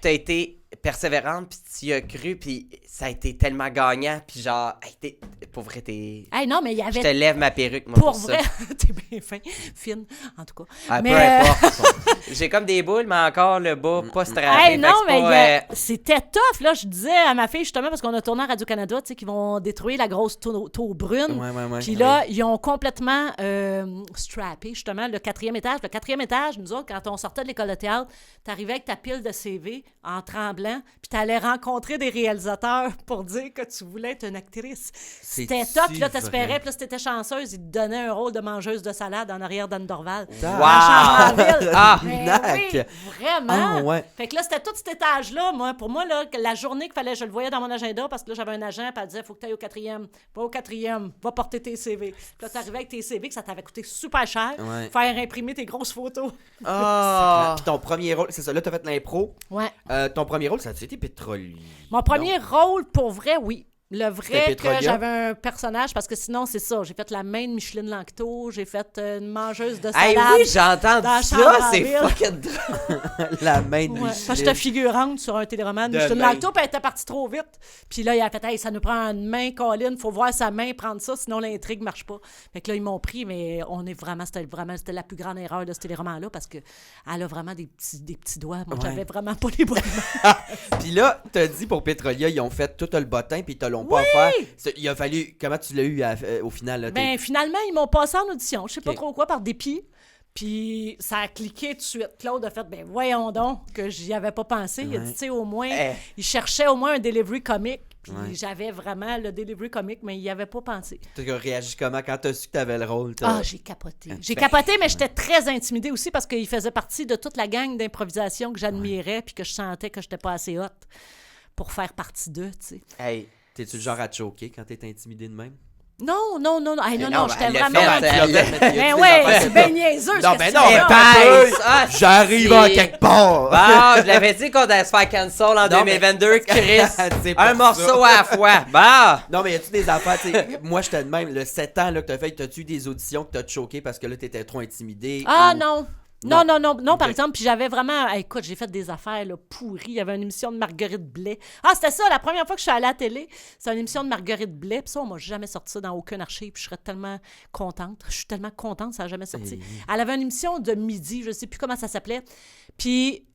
T'as été persévérante, puis tu y as cru, puis ça a été tellement gagnant, puis genre, hey, pour vrai, Hey, non, mais il y je avait te lève ma perruque, moi, pour pour vrai, ça. t'es bien fin, fine, en tout cas. Ah, mais, peu importe. J'ai comme des boules, mais encore le bas pas strappé. hey, fait non, que c'est mais pas, c'était tough, là. Je disais à ma fille, justement, parce qu'on a tourné à Radio-Canada, tu sais, qu'ils vont détruire la grosse tour brune. Ouais. Puis là, ils ont complètement strappé, justement, le 4e étage. Le 4e étage, nous autres, quand on sortait de l'école de théâtre, t'arrivais avec ta pile de CV en tremblant, puis t'allais rencontrer des réalisateurs pour dire que tu voulais être une actrice. C'était C'est-tu top, puis là, t'espérais, vrai? puis là, si t'étais chanceuse, ils te donnaient un rôle de mangeuse de salade en arrière d'Anne Dorval. Wow! En ville. Ah! Mais Nac! oui, vraiment. Ah, ouais. Fait que là, c'était tout cet étage-là, moi. Pour moi, là, la journée qu'il fallait, je le voyais dans mon agenda parce que là, j'avais un agent, puis elle disait, faut que tu ailles au 4e. Va au 4e, va porter tes CV. Puis là, t'arrivais avec tes CV, que ça t'avait coûté super cher. Ouais. Faire imprimer tes grosses photos. Ah! Puis ton premier rôle, c'est ça, là t'as fait l'impro. Ouais. Ton premier rôle, ça a été Pétrolier. Mon premier rôle, pour vrai, oui. Le C'était vrai que Petrolia? j'avais un personnage, parce que sinon, c'est ça. J'ai fait la main de Micheline Lanctot, j'ai fait une mangeuse de salade. Hey, oui, j'entends dans la ça, chambre à c'est ville. fucking drôle. La main de Ouais, Micheline. parce que j'étais figurante sur un téléroman. De Micheline main. Lanctot, puis elle était partie trop vite. Puis là, il a fait « Hey, ça nous prend une main, Colin, faut voir sa main prendre ça, sinon l'intrigue marche pas. » Fait que là, ils m'ont pris, mais c'était la plus grande erreur de ce téléroman-là, parce que elle a vraiment des petits doigts. Moi, j'avais vraiment pas les bras de main. Puis là, t'as dit pour Petrolia, ils ont fait tout le bottin, puis ils te l'ont pas offert. Il a fallu. Comment tu l'as eu au final? Là, Ben, finalement, ils m'ont passé en audition. Je sais pas Ok. trop quoi, par dépit. Puis ça a cliqué tout de suite. Claude a fait, ben voyons donc, que j'y avais pas pensé. Il a dit, tu sais, au moins, il cherchait au moins un delivery comique. Puis j'avais vraiment le delivery comique, mais il y avait pas pensé. Tu as réagi comment quand t'as su que t'avais le rôle? Ah, j'ai capoté. J'ai capoté, mais j'étais très intimidée aussi parce qu'il faisait partie de toute la gang d'improvisation que j'admirais puis que je sentais que j'étais pas assez hot pour faire partie d'eux, tu sais. Hey, T'es-tu le genre à te choquer quand t'es intimidé de même? Non. Hey, Mais non, ben, j'étais elle l'a vraiment... fait, elle l'a fait. Ben ouais, c'est bien niaiseux, Non, ce ben que non, c'est, mais là. pas Nice. Ah, J'arrive c'est- en quelque part! Bon, je l'avais dit qu'on allait se faire cancel en Non, mais- 2022, Chris. C'est pour Un ça. morceau à la fois. Bon. Non, mais y a-tu des affaires, tu sais, moi j'étais de même, le 7 ans là, que t'as fait, t'as-tu eu des auditions que t'as te choqué parce que là t'étais trop intimidé? Ah ou- non. Non. Non, par Ok. exemple, puis j'avais vraiment... écoute, j'ai fait des affaires là, pourries. Il y avait une émission de Marguerite Blais. Ah, c'était ça, la première fois que je suis allée à la télé, c'est une émission de Marguerite Blais. Puis ça, on m'a jamais sorti ça dans aucun archive. Puis je serais tellement contente. Je suis tellement contente, ça n'a jamais sorti. Elle avait une émission de midi, je sais plus comment ça s'appelait. Puis...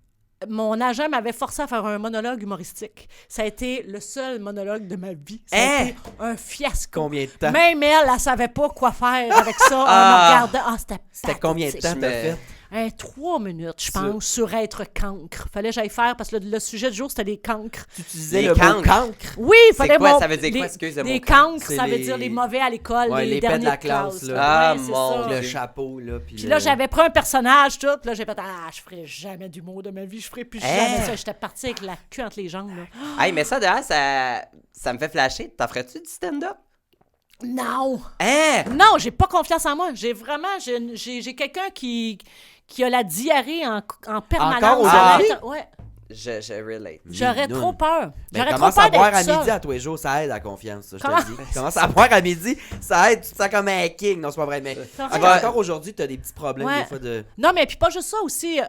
mon agent m'avait forcé à faire un monologue humoristique. Ça a été le seul monologue de ma vie. Ça a été un fiasco. Combien de temps? Même elle savait pas quoi faire avec ça en me regardant. Ah, C'était combien de temps pathétique. t'as fait? 3 minutes, je pense, sur être cancre. Fallait que j'aille faire, parce que le sujet du jour, c'était les cancres. Tu utilisais Les le mot cancres. cancre? Oui, il fallait... quoi? Ça veut dire quoi? Excuse le mot les cancre. cancres, C'est ça veut les- dire les mauvais à l'école, Ouais, les les pets de derniers la classe, là. Ah, Ouais, c'est mon ça. Dieu. Le chapeau, là. Puis là, j'avais pris un personnage, tout. Puis là, j'ai fait, je ferai jamais d'humour de ma vie. Je ferai plus jamais ça. J'étais partie avec la queue entre les jambes, là. Hey, mais ça, d'ailleurs, ça me fait flasher. T'en ferais-tu du stand-up? Non! Hein? Non, j'ai pas confiance en moi. J'ai vraiment... J'ai quelqu'un qui a la diarrhée en permanence. Encore aujourd'hui? Ouais. Je relate. J'aurais Minoune. trop peur. Ben, J'aurais trop commence peur à boire d'être à seule. midi à tous les jours, ça aide à la confiance, ça, je Comment? te le dis. Commence à boire à midi, ça aide, tu te sens comme un king. Non, c'est pas vrai, mais C'est vrai. encore aujourd'hui, t'as des petits problèmes Ouais. des fois de... Non, mais puis pas juste ça aussi.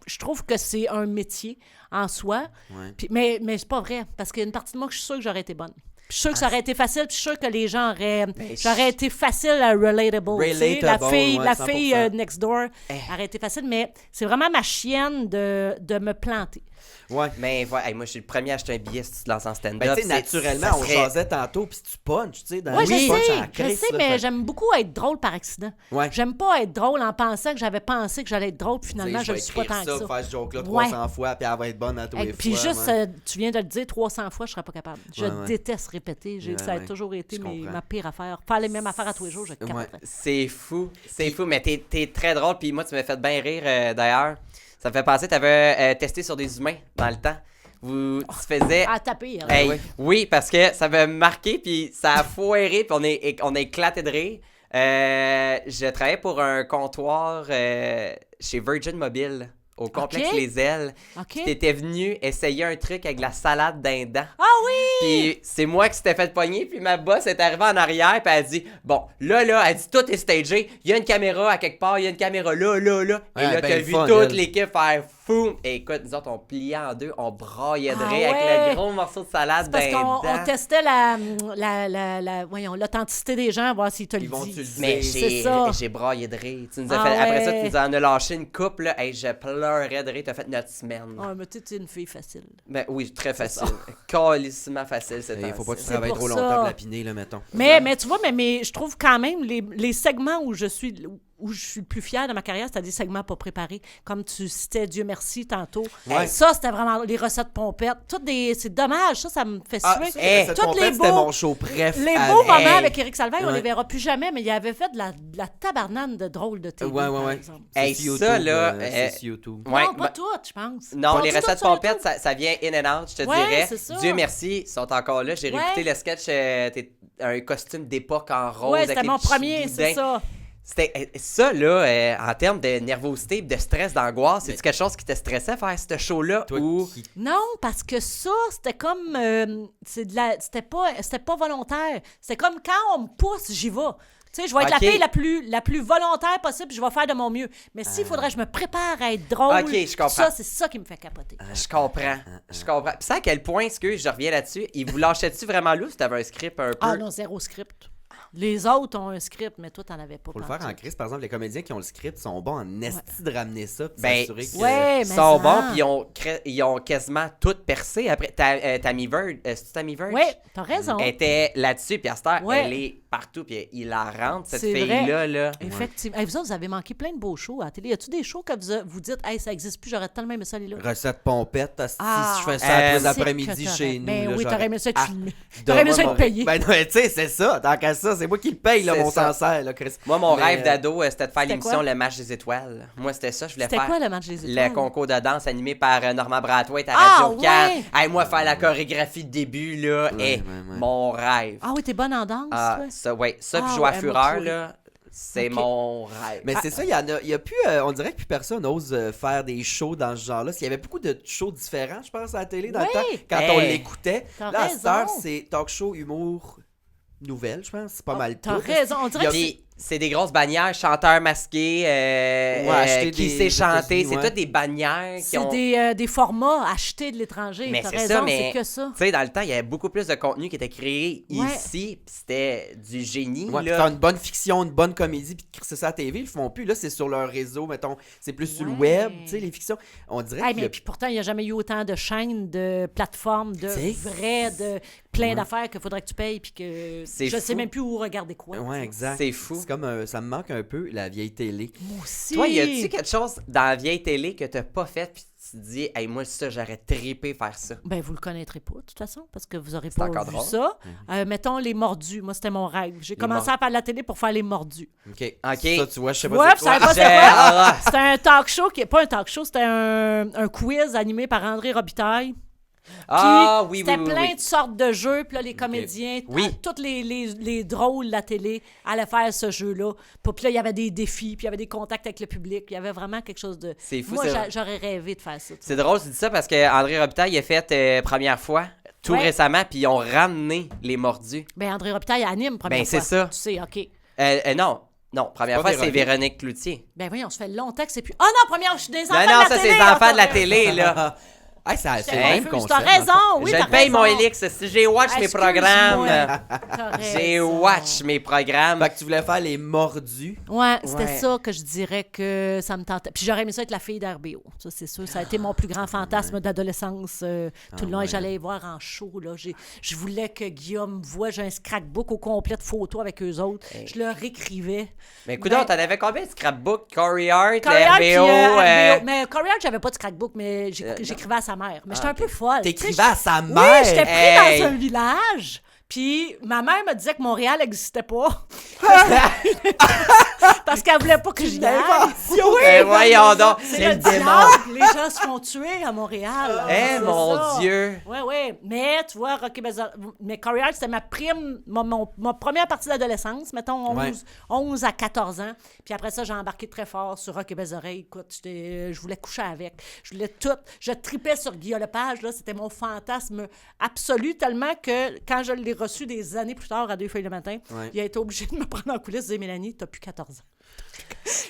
Je trouve que c'est un métier en soi. Ouais. Puis, mais c'est pas vrai. Parce qu'il y a une partie de moi que je suis sûre que j'aurais été bonne. Puis je suis sûre que ça aurait été facile. Puis je suis sûre que les gens auraient... J'aurais été facile à relatable. tu sais. La Relatable, fille, ouais, la 100%. fille next door aurait été facile. Mais c'est vraiment ma chienne de me planter. Ouais. Mais voilà, hey, moi, je suis le premier à acheter un billet si tu te lances en stand-up. Ben, tu sais, C'est- naturellement, ça on serait- jasait tantôt, puis tu punches, tu sais, dans Oui, le je punch à la sais, crise, là, mais fait- j'aime beaucoup être drôle par accident. Ouais. J'aime pas être drôle en pensant que j'avais pensé que j'allais être drôle, puis Tu sais, finalement, je vais le suis pas écrire tant que ça. faire ce joke-là Ouais. 300 fois, puis elle va être bonne à tous les Puis fois. juste, ouais. tu viens de le dire 300 fois, je serais pas capable. Je Ouais, ouais. déteste répéter. Ouais, Ça a ouais. toujours été Je comprends. ma pire affaire. Faire les mêmes affaires à tous les jours, je capoterais. C'est fou. C'est fou, mais t'es très drôle. Puis moi, tu m'as fait bien rire, d'ailleurs. Ça me fait penser, t'avais testé sur des humains dans le temps. Tu faisais... À taper. hein. Hey, ouais. oui, parce que ça m'a marqué, puis ça a foiré, puis on a éclaté de rire. Je travaillais pour un comptoir chez Virgin Mobile, au complexe Ok. Les Ailes. OK. Puis t'étais venu essayer un truc avec de la salade dindon. Ah oui! Puis c'est moi qui s'était fait pogner, puis ma boss est arrivée en arrière, puis elle a dit bon, là, elle dit tout est stagé, il y a une caméra à quelque part, il y a une caméra là. Et Ouais, là, ben t'as le vu fun, toute elle. l'équipe faire fou. Et écoute, nous autres, on pliait en deux, on braillait de Ah rire ouais. avec le gros morceau de salade Parce dindon. qu'on testait l'authenticité des gens, voir s'ils te le Ils vont-tu le disent. dire? Mais C'est ça. j'ai braillé de rire. Tu nous as Ah fait, après ça, ouais. tu nous en as lâché une coupe, là. Hey, je pleurais de rire. T'as fait notre semaine. Ah, mais tu es une fille facile. Ben oui, très facile. Calissement facile, cette Il faut pas que tu C'est travailles pour trop ça. longtemps pour lapiner, là, mettons. Mais tu vois, mais je trouve quand même les segments où je suis le plus fière de ma carrière, c'était des segments pas préparés. Comme tu citais Dieu merci tantôt. Ouais. Ça, c'était vraiment les recettes pompettes. C'est dommage, ça me fait Ah, suer. ça, Hey, cette toutes pompette, les c'était beaux- mon show préf. Les à beaux vie. moments Hey. avec Éric Salvaire, on Ouais. les verra plus jamais, mais il avait fait de la tabarnane de drôle de télé, Ouais, par ouais. exemple. C'est Hey, sur ça, YouTube, là, c'est sur YouTube. Ouais, non, pas ben- toutes, je pense. Non, Sont-tu les toutes recettes sur pompettes, YouTube? ça vient in and out, je te Ouais, dirais. c'est ça. Dieu merci, ils sont encore là. J'ai Ouais. réécouté le sketch, t'es un costume d'époque en rose. Ouais, avec c'était les mon petits premier, c'est boudins. ça. C'était ça, là, en termes de nervosité, de stress, d'angoisse, c'est quelque chose qui te stressait faire ce show-là Toi ou... Non, parce que ça, c'était comme... c'était pas volontaire. C'est comme quand on me pousse, j'y vais. Tu sais, je vais être Ok. la fille la plus volontaire possible, puis je vais faire de mon mieux. Mais s'il faudrait que je me prépare à être drôle, Ok, je comprends. ça, c'est ça qui me fait capoter. Je comprends. Je comprends. Puis ça, à quel point, je reviens là-dessus, il vous lâchait-tu vraiment là ou si t'avais un script un peu? Ah non, zéro script. Les autres ont un script, mais toi, t'en avais pas. Faut le pantoute. faire en crise. Par exemple, les comédiens qui ont le script sont bons en esti de ramener ça puis Ben, s'assurer que... ouais. Ils mais sont ça. bons, puis ils ont quasiment tout percé. Après, Tammy Verge, c'est Tammy Verge? Oui, t'as raison. Elle était là-dessus, puis à cette heure, Ouais. elle est partout, puis il la rentre, cette C'est fille-là. Là. Effectivement. Hey, vous autres, vous avez manqué plein de beaux shows à la télé. Y a-tu des shows que vous dites, hey, ça existe plus, j'aurais tellement aimé ça aller là? Recette pompette, asti, Ah, si je fais ça tous les c'est après-midi que chez t'aurais- nous. Ben là, oui, j'aurais- t'aurais aimé ça être Ah, filmé. de T'aurais aimé ça moi, être payé. Ben non, tu sais, c'est ça. Tant qu'à ça, c'est moi qui le paye, là, C'est mon ça. sincère, là, Chris. Moi, mon Mais, rêve d'ado, c'était de faire c'était l'émission quoi? Le Match des Étoiles. Moi, c'était ça, je voulais C'était faire. quoi le match des Le étoiles? concours de danse animé par Normand Brathwaite à Ah, Radio Can. ouais! Hey, moi, faire la chorégraphie de début, là, Ouais. mon rêve. Ah oui, t'es bonne en danse, Ah, toi? ça, ouais. Ça, puis Ah, jouer à ouais, Fureur, moi, là, c'est Ok. mon rêve. Mais c'est ça, il y a plus, on dirait que plus personne ose faire des shows dans ce genre-là. Parce qu'il y avait beaucoup de shows différents, je pense, à la télé dans le Oui. temps, quand Hey. on l'écoutait. T'as Là, à cette heure, raison. c'est talk show, humour, nouvelle, je pense. C'est pas mal tout. T'as raison. On dirait que Puis, c'est des grosses bannières, chanteurs masqués, acheter qui des sait chanter. États-Unis, C'est ouais. toutes des bannières qui c'est ont... des formats achetés de l'étranger. Mais T'as c'est raison, ça, mais c'est que ça. tu sais, dans le temps, il y avait beaucoup plus de contenu qui était créé Ouais. ici, puis c'était du génie, Ouais, puis là. faire une bonne fiction, une bonne comédie, puis de crisser ça à la TV, ils le font plus. Là, c'est sur leur réseau, mettons, c'est plus sur le Ouais. web, tu sais, les fictions. On dirait Hey, qu'il y mais a- puis pourtant, il n'y a jamais eu autant de chaînes, de plateformes, de T'sais, vraies, de plein d'affaires qu'il faudrait que tu payes, puis que C'est je sais fou. même plus où regarder quoi. Ouais, exact. C'est fou. C'est comme, ça me manque un peu, la vieille télé. Moi aussi. Toi, y a-tu quelque chose dans la vieille télé que t'as pas fait, puis tu te dis, hey, moi, ça, j'aurais trippé faire ça? Ben, vous le connaîtrez pas, de toute façon, parce que vous aurez C'est pas encore vu drôle. ça. Mettons les mordus. Moi, c'était mon rêve. J'ai commencé à faire de la télé pour faire les mordus. OK. OK. Ça, tu vois, je sais pas Ouais, c'est puis ça quoi. pas c'est J'ai- quoi. Ah, C'était un talk show qui est pas un talk show, c'était un quiz animé par André Robitaille. Ah, Puis, oui, c'était oui, oui, plein oui. de sortes de jeux. Puis là, les comédiens, Oui. tous les drôles de la télé allaient faire ce jeu-là. Puis là, il y avait des défis, puis il y avait des contacts avec le public. Il y avait vraiment quelque chose de... C'est fou, Moi, c'est- j'aurais rêvé de faire ça. tu sais. C'est drôle, tu dis ça, parce que André Robitaille, il a fait première fois, tout Ouais. récemment, puis ils ont ramené les mordus. Ben, André Robitaille anime première Ben, fois. c'est ça. Tu sais, OK. Non, première C'est fois, pas c'est Véronique. Véronique Cloutier. Ben voyons, ça fait longtemps que c'est plus... Oh non, première, je suis des enfants Non, de non, la ça, télé. c'est les enfants de la attends. télé, là. Hey, ça, c'est J'étais le même confuse. concept. T'as raison, oui, Je t'as le paye, mon raison. Elix. Si j'ai watch mes Excuse-moi. programmes, T'as j'ai raison. watch mes programmes. Fait que tu voulais faire les mordus. Ouais, c'était Ouais. ça que je dirais que ça me tentait. Puis j'aurais aimé ça être la fille d'RBO. Ça, c'est sûr. Ça a été mon plus grand fantasme d'adolescence tout le long. Et j'allais les voir en show. Là. Je voulais que Guillaume voie. J'ai un scrapbook au complet de photos avec eux autres. Je leur écrivais. Mais écoute, Ben- t'en avais combien de scrapbook? Corey Hart, Corey Hart, puis, RBO, RBO. Mais Corey Hart, j'avais pas de scrapbook, mais j'écrivais à sa mère. Mais j'étais un peu folle. T'écrivais à sa Oui, mère. j'étais pris Hey. dans un village. Puis ma mère me disait que Montréal n'existait pas. Parce qu'elle voulait pas que j'y aille. Invention. Oui, Ben voyons donc, c'est quel le démon. diable. Les gens se font tuer à Montréal. Eh, C'est mon ça. Dieu. Oui, oui. Mais tu vois, Rocky Balboa... Mais Corey Hart, c'était ma prime, ma première partie d'adolescence, mettons 11 à 14 ans. Puis après ça, j'ai embarqué très fort sur Rock et Belles Oreilles. Écoute, je voulais coucher avec. Je voulais tout. Je tripais sur Guillaume Lepage, là. C'était mon fantasme absolu, tellement que quand je l'ai reçu des années plus tard à 2 feuilles le matin, Ouais. il a été obligé de me prendre en coulisses et dire « Mélanie, t'as plus 14 ans. »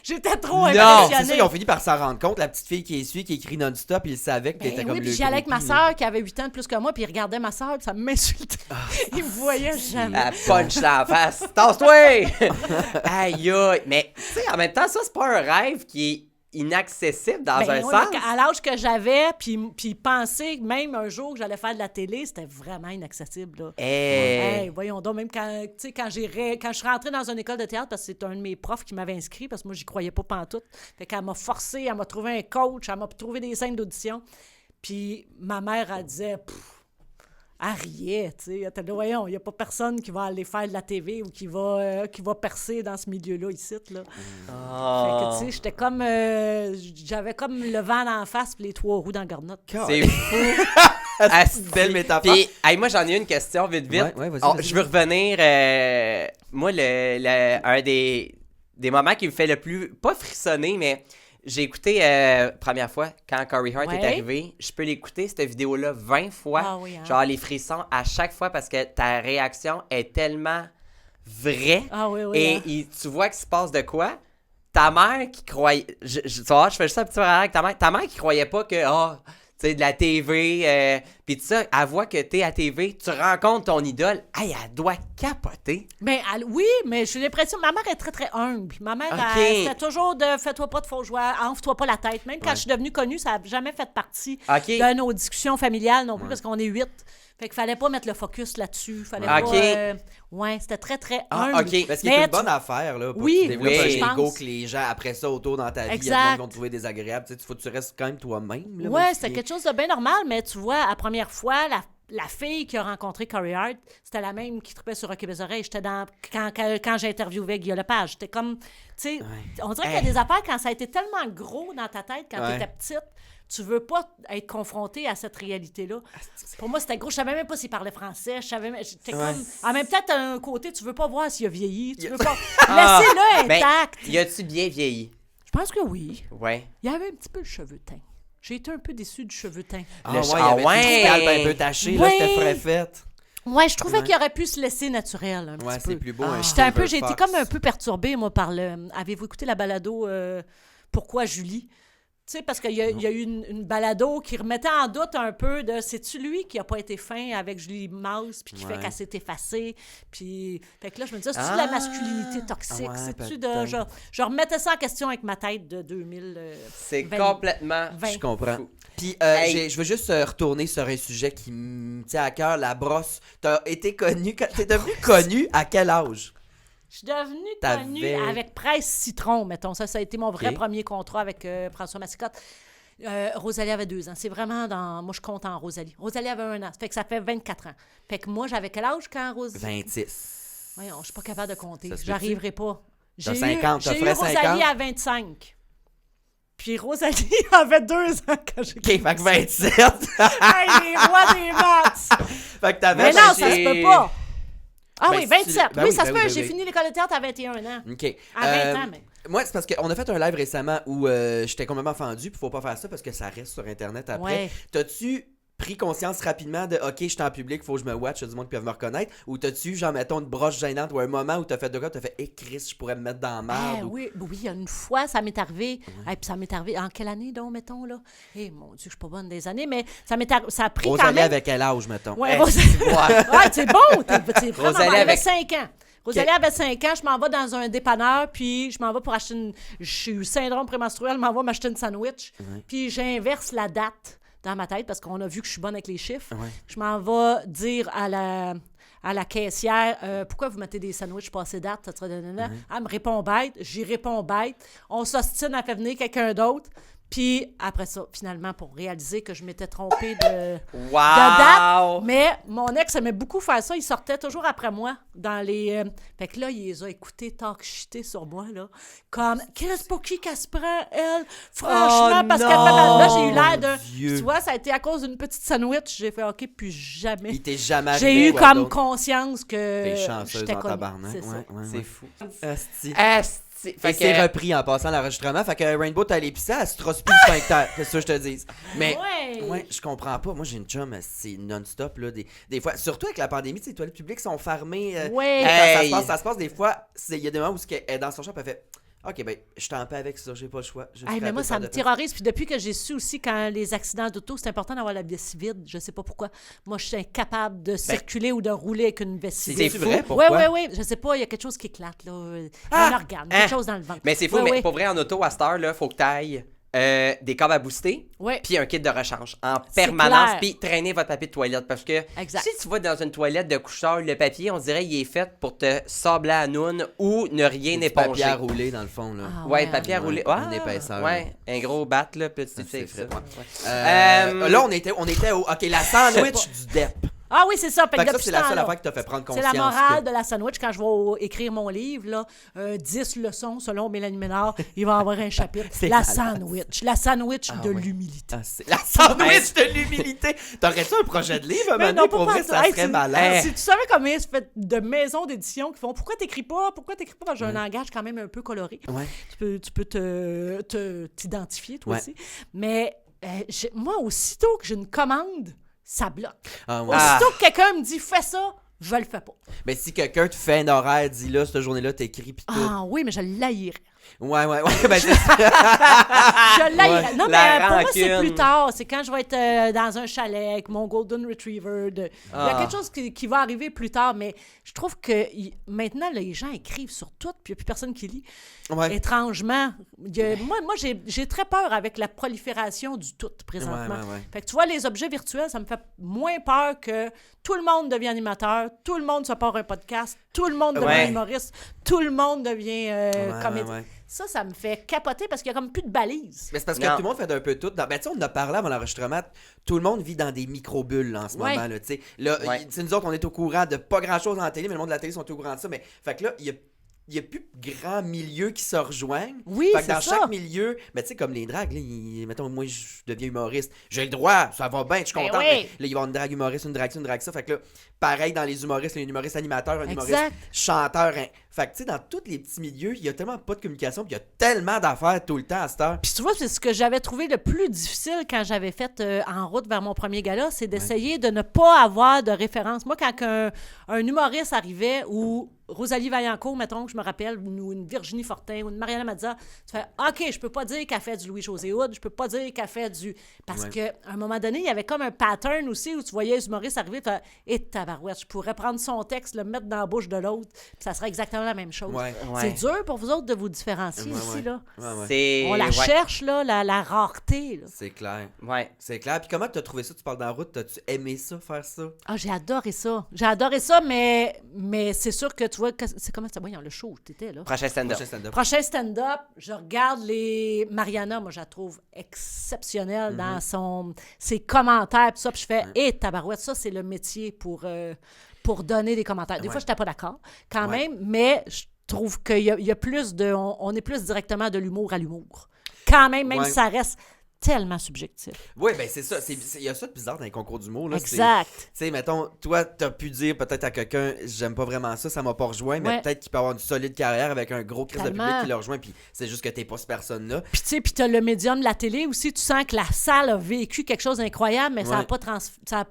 J'étais trop Non. C'est impressionnée. ça, ils ont fini par s'en rendre compte. La petite fille qui essuie, qui écrit non-stop, il savait que Ben t'étais oui, comme puis le j'y allais avec ma groupie, là. sœur qui avait 8 ans de plus que moi, puis il regardait ma sœur, puis ça m'insultait. Il me voyait jamais. Elle punch dans la face. Tasse-toi! Aïe, aïe. Mais, tu sais, en même temps, ça, c'est pas un rêve qui est inaccessible dans Ben un oui, sens. mais à l'âge que j'avais, puis penser même un jour que j'allais faire de la télé, c'était vraiment inaccessible. Là. Eh. Hey, voyons donc, même quand je suis rentrée dans une école de théâtre, parce que c'est un de mes profs qui m'avait inscrit, parce que moi, j'y croyais pas pantoute. Fait qu'elle m'a forcé, elle m'a trouvé un coach, elle m'a trouvé des scènes d'audition. Puis ma mère, elle disait... Elle riait, tu sais. Elle était là, voyons, il n'y a pas personne qui va aller faire de la TV ou qui va percer dans ce milieu-là, ici, là. Oh. Fait que, tu sais, j'étais comme... j'avais comme le vent d'en face puis les 3 roues dans le garnotte. C'est fou. Ah, C'est une belle métaphore. Puis, hey, moi, j'en ai une question, vite, vite. Ouais, vas-y, Oh, vas-y. je veux revenir... moi, un des des moments qui me fait le plus, pas frissonner, mais j'ai écouté, première fois, quand Corey Hart est arrivé, je peux l'écouter, cette vidéo-là, 20 fois. Ah oui, hein? Genre les frissons à chaque fois parce que ta réaction est tellement vraie. Ah oui, oui. Et hein? tu vois qu'il se passe de quoi? Ta mère qui croyait... tu vois, je fais juste un petit parallèle avec ta mère. Ta mère qui croyait pas que, tu sais, de la TV, puis tout ça, elle voit que t'es à TV, tu rencontres ton idole, hey, elle doit capoter. Ben, oui, mais j'ai l'impression... Ma mère est très, très humble. Ma mère, Ok. c'était toujours de « fais-toi pas de faux joie, enfle-toi pas la tête ». Même quand je suis devenue connue, ça n'a jamais fait partie Ok. de nos discussions familiales non plus, parce qu'on est 8. Fait qu'il fallait pas mettre le focus là-dessus. Fallait Ok. pas... ouais, c'était très, très humble. ok. Parce qu'il Mais y a une tu- bonne affaire, là, pour Oui, que tu développes oui, un je ego pense. que les gens, après ça, autour dans ta vie, il y a Exact. des gens qui vont te trouver désagréable. Tu sais, faut que tu restes quand même toi-même. Là, Ouais, même si c'était t'es- quelque chose de bien normal, mais tu vois, à première fois, la fille qui a rencontré Corey Hart, c'était la même qui trippait sur Rocky Oreilles. J'étais dans... Quand j'ai interviewé Guillaume Lepage, j'étais comme... Tu sais, on dirait qu'il y a des affaires, quand ça a été tellement gros dans ta tête, quand t'étais petite, tu veux pas être confronté à cette réalité-là. Pour moi, c'était gros. Je savais même pas s'il parlait français. J'étais comme... En même temps, t'as un côté, tu veux pas voir s'il a vieilli. Tu veux pas... Laissez-le Ben, intact. y a-tu bien vieilli? Je pense que oui. Ouais. Il y avait un petit peu le cheveu teint. J'ai été un peu déçue du cheveu teint. Ah Le ouais, ch- il y avait ouais. une scalpe un peu tachée, là, Ouais. c'était frais fait. Ouais, je trouvais qu'il aurait pu se laisser naturel un Ouais, petit peu. c'est plus beau. J'ai été comme un peu perturbée, moi, par le... Avez-vous écouté la balado Pourquoi Julie? Tu sais, parce qu'il y a eu une balado qui remettait en doute un peu de c'est-tu lui qui a pas été fin avec Julie Mouse puis qui fait qu'elle s'est effacée. Puis, fait que là, je me disais, c'est-tu de la masculinité toxique? Ouais, C'est-tu peut-être. de... Je remettais ça en question avec ma tête de 2000. C'est 20. complètement... 20. Je comprends. Fou. Puis, Hey. je veux juste retourner sur un sujet qui me tient à cœur, la brosse. T'as été connu, t'es devenu connu à quel âge? Je suis devenue T'avais- connue avec Presse Citron, mettons. Ça a été mon vrai Ok. premier contrat avec François Massicotte. Rosalie avait 2 ans. C'est vraiment dans... Moi, je compte en Rosalie. Rosalie avait 1 an. Ça fait que ça fait 24 ans. Fait que moi, j'avais quel âge quand Rosalie... 26. Voyons, je suis pas capable de compter. Ça se peut-tu? J'arriverai pas. T'as 50, t'as j'ai eu frais Rosalie 50? à 25. Puis Rosalie avait 2 ans quand j'ai... OK, fait que 27. Hey, les rois des maths! Fait que t'avais... Mais non, ça j'ai- se peut pas! Ah Ben, oui, si 27. tu- ben oui, oui, ça ben se oui, peut. ben J'ai oui. fini l'école de théâtre à 21 ans. OK. À 20 ans, mais... Moi, c'est parce qu'on a fait un live récemment où j'étais complètement fendu, puis faut pas faire ça parce que ça reste sur Internet après. Ouais. T'as-tu pris conscience rapidement de OK, je suis en public, faut que je me watch, il y a du monde qui peuvent me reconnaître, ou t'as-tu, genre, mettons, une broche gênante ou un moment où t'as fait de quoi, t'as fait, hé, Chris, je pourrais me mettre dans la merde. ou- Oui, il y a une fois, ça m'est arrivé. Puis ça m'est arrivé en quelle année, donc, mettons, là? Mon Dieu, je suis pas bonne des années, mais ça a pris quand Rosalie même... avec quel âge, mettons? Ouais, Hey, Rosalie... ouais. ouais, c'est bon! T'es vraiment Rosalie bon. Elle avait avec- 5 ans. Rosalie avait 5 ans, je m'en vais dans un dépanneur, puis je m'en vais pour acheter une... Je suis syndrome prémenstruel, je m'en vais m'acheter une sandwich, puis j'inverse la date dans ma tête, parce qu'on a vu que je suis bonne avec les chiffres. Ouais. Je m'en vais dire à la caissière, pourquoi vous mettez des sandwichs passés date? Elle me répond bête, j'y réponds bête. On s'ostine, elle fait venir quelqu'un d'autre. Puis après ça, finalement, pour réaliser que je m'étais trompée de date. Wow! Mais mon ex aimait beaucoup faire ça. Il sortait toujours après moi dans les... Fait que là, il les a écoutés talk shitter sur moi, là. Comme, qu'est-ce pour qui qu'elle se prend, elle? Franchement, Oh parce non! qu'elle fait... Là, j'ai eu l'air Mon de... Dieu. Tu vois, ça a été à cause d'une petite sandwich. J'ai fait, OK, plus jamais. Il t'est jamais arrivé. J'ai eu quoi comme d'autre? conscience que T'es chanceuse j'étais en connue. tabarnak. C'est ça. Ouais, ouais, C'est ouais. fou. Asti. Asti. Et Fait c'est que... repris en passant l'enregistrement. Fait que Rainbow, t'as l'épicer, elle se trosse plus le sphincter. C'est ça que je te dis. Mais, Ouais. je comprends pas. Moi, j'ai une chum, c'est non-stop, là. Des fois, surtout avec la pandémie, tu sais, les toilettes publiques sont fermées. Ouais. Quand Hey. ça se passe, des fois, il y a des moments où elle est dans son champ, elle fait OK, ben, je t'en paie avec ça, j'ai pas le choix. Je Hey, suis mais moi, frappée ça par me de- terrorise. Puis depuis que j'ai su aussi, quand les accidents d'auto, c'est important d'avoir la vessie vide. Je sais pas pourquoi. Moi, je suis incapable de circuler ou de rouler avec une vessie C'est vide. vrai? Oui, Pourquoi? oui. Je sais pas, il y a quelque chose qui éclate, là. Un organe, quelque chose dans le ventre. Mais c'est fou, Ouais, mais ouais. pour vrai, en auto, à cette heure, là, faut que t'ailles des câbles à booster, Ouais. puis un kit de rechange en C'est permanence, clair. puis traîner votre papier de toilette. Parce que Exact. si tu vas dans une toilette de coucheur, le papier, on dirait il est fait pour te sabler à noun ou ne rien Du papier éponger. à rouler, dans le fond, là. Ah, Ouais, papier à ouais, rouler. une épaisseur, Ouais, un gros bat, là, petit, c'est c'est ça. frais, ouais. Ouais. Là, on était au OK, la sandwich du DEP. Ah oui, c'est ça. Fait Fait que ça, depuis c'est ce la seule temps-là, affaire qui t'a fait prendre c'est conscience. la morale de la sandwich. Quand je vais écrire mon livre, là, 10 leçons selon Mélanie Ménard, il va y avoir un chapitre. C'est La malade. sandwich de oui. l'humilité. Ah, c'est la sandwich de l'humilité. T'aurais-tu un projet de livre, Mais Mané? non, Pour pas vrai, partout. ça Hey, serait tu- malade. Si tu savais combien il se fait de maisons d'édition qui font « Pourquoi t'écris pas? Parce que j'ai un langage quand même un peu coloré. Ouais. Tu peux t'identifier, toi Ouais. aussi. Mais moi, aussitôt que j'ai une commande, ça bloque. Ah, ouais. Aussitôt que quelqu'un me dit « Fais ça », je le fais pas. Mais si quelqu'un te fait un horaire, dis là, cette journée-là, t'écris pis tout. Ah oui, mais je l'haïrais. Ouais. Ben, c'est ça. Je l'haïrais. Non, La mais pour moi, c'est rancune. plus tard. C'est quand je vais être dans un chalet avec mon Golden Retriever. Il y a quelque chose qui va arriver plus tard, mais je trouve que maintenant, les gens écrivent sur tout, puis il n'y a plus personne qui lit. Ouais. Étrangement. Moi j'ai très peur avec la prolifération du tout présentement. Ouais. Fait que tu vois, les objets virtuels, ça me fait moins peur que tout le monde devient animateur, tout le monde se part un podcast, tout le monde devient Ouais. humoriste, tout le monde devient comédien. Ouais. Ça me fait capoter parce qu'il y a comme plus de balises. Mais c'est parce que Non. tout le monde fait d'un peu tout. Ben, tu sais, on en a parlé avant l'enregistrement. Tout le monde vit dans des micro-bulles là, en ce Ouais. moment. Là, tu sais. Là, Ouais. tu sais, nous autres, on est au courant de pas grand-chose dans la télé, mais le monde de la télé sont au courant de ça. Mais fait que là, il y a plus de grands milieux qui se rejoignent. Oui, fait que c'est dans ça. chaque milieu, ben, tu sais, comme les dragues, là, mettons, moi, je deviens humoriste. J'ai le droit, ça va bien, je suis Ben content. oui. Mais là, il va y avoir une drague humoriste, une drague ci, une drague ça. Fait que là, pareil dans les humoristes, il y a un humoriste animateur, un humoriste Exact. chanteur. Fait que, tu sais, dans tous les petits milieux, il y a tellement pas de communication, puis il y a tellement d'affaires tout le temps à cette heure. Puis tu vois, c'est ce que j'avais trouvé le plus difficile quand j'avais fait En route vers mon premier gala, c'est d'essayer de ne pas avoir de référence. Moi, quand un humoriste arrivait ou Rosalie Vaillancourt, mettons, que je me rappelle, ou une Virginie Fortin, ou une Mariana Mazza, tu fais « OK, je peux pas dire qu'elle fait du Louis-José Hood, je peux pas dire qu'elle fait du... » Parce Ouais. qu'à un moment donné, il y avait comme un pattern aussi où tu voyais les humoristes arriver, tu fais « Et tabarouette, je pourrais prendre son texte, le mettre dans la bouche de l'autre, puis ça serait exactement la même chose. Ouais. C'est dur pour vous autres de vous différencier Ouais, ici, ouais. là. Ouais. C'est... On la ouais. cherche, là, la rareté, là. C'est clair. Ouais. C'est clair. Puis comment t'as trouvé ça? Tu parles dans la route, t'as-tu aimé ça, faire ça? Ah, j'ai adoré ça. J'ai adoré ça, mais c'est sûr que tu vois, c'est comment ça, voyons, le show où t'étais, là. Prochain stand-up. Prochain stand-up. Prochain stand-up, je regarde les... Mariana, moi, je la trouve exceptionnelle dans ses commentaires, tout ça, puis je fais « Hé, tabarouette, ça, c'est le métier pour donner des commentaires. » Des fois, je n'étais pas d'accord, quand Ouais. même, mais je trouve qu'il y a plus de... On est plus directement de l'humour à l'humour. Quand même Ouais. si ça reste tellement subjectif. Oui, ben c'est ça. Il y a ça de bizarre dans les concours d'humour. Là. Exact. Tu sais, mettons, toi, t'as pu dire peut-être à quelqu'un, j'aime pas vraiment ça m'a pas rejoint, mais Ouais. peut-être qu'il peut avoir une solide carrière avec un gros crise de Tellement. public qui le rejoint, puis c'est juste que t'es pas cette personne-là. Puis tu sais, puis t'as le médium de la télé aussi, tu sens que la salle a vécu quelque chose d'incroyable, mais ça n'a Ouais. pas,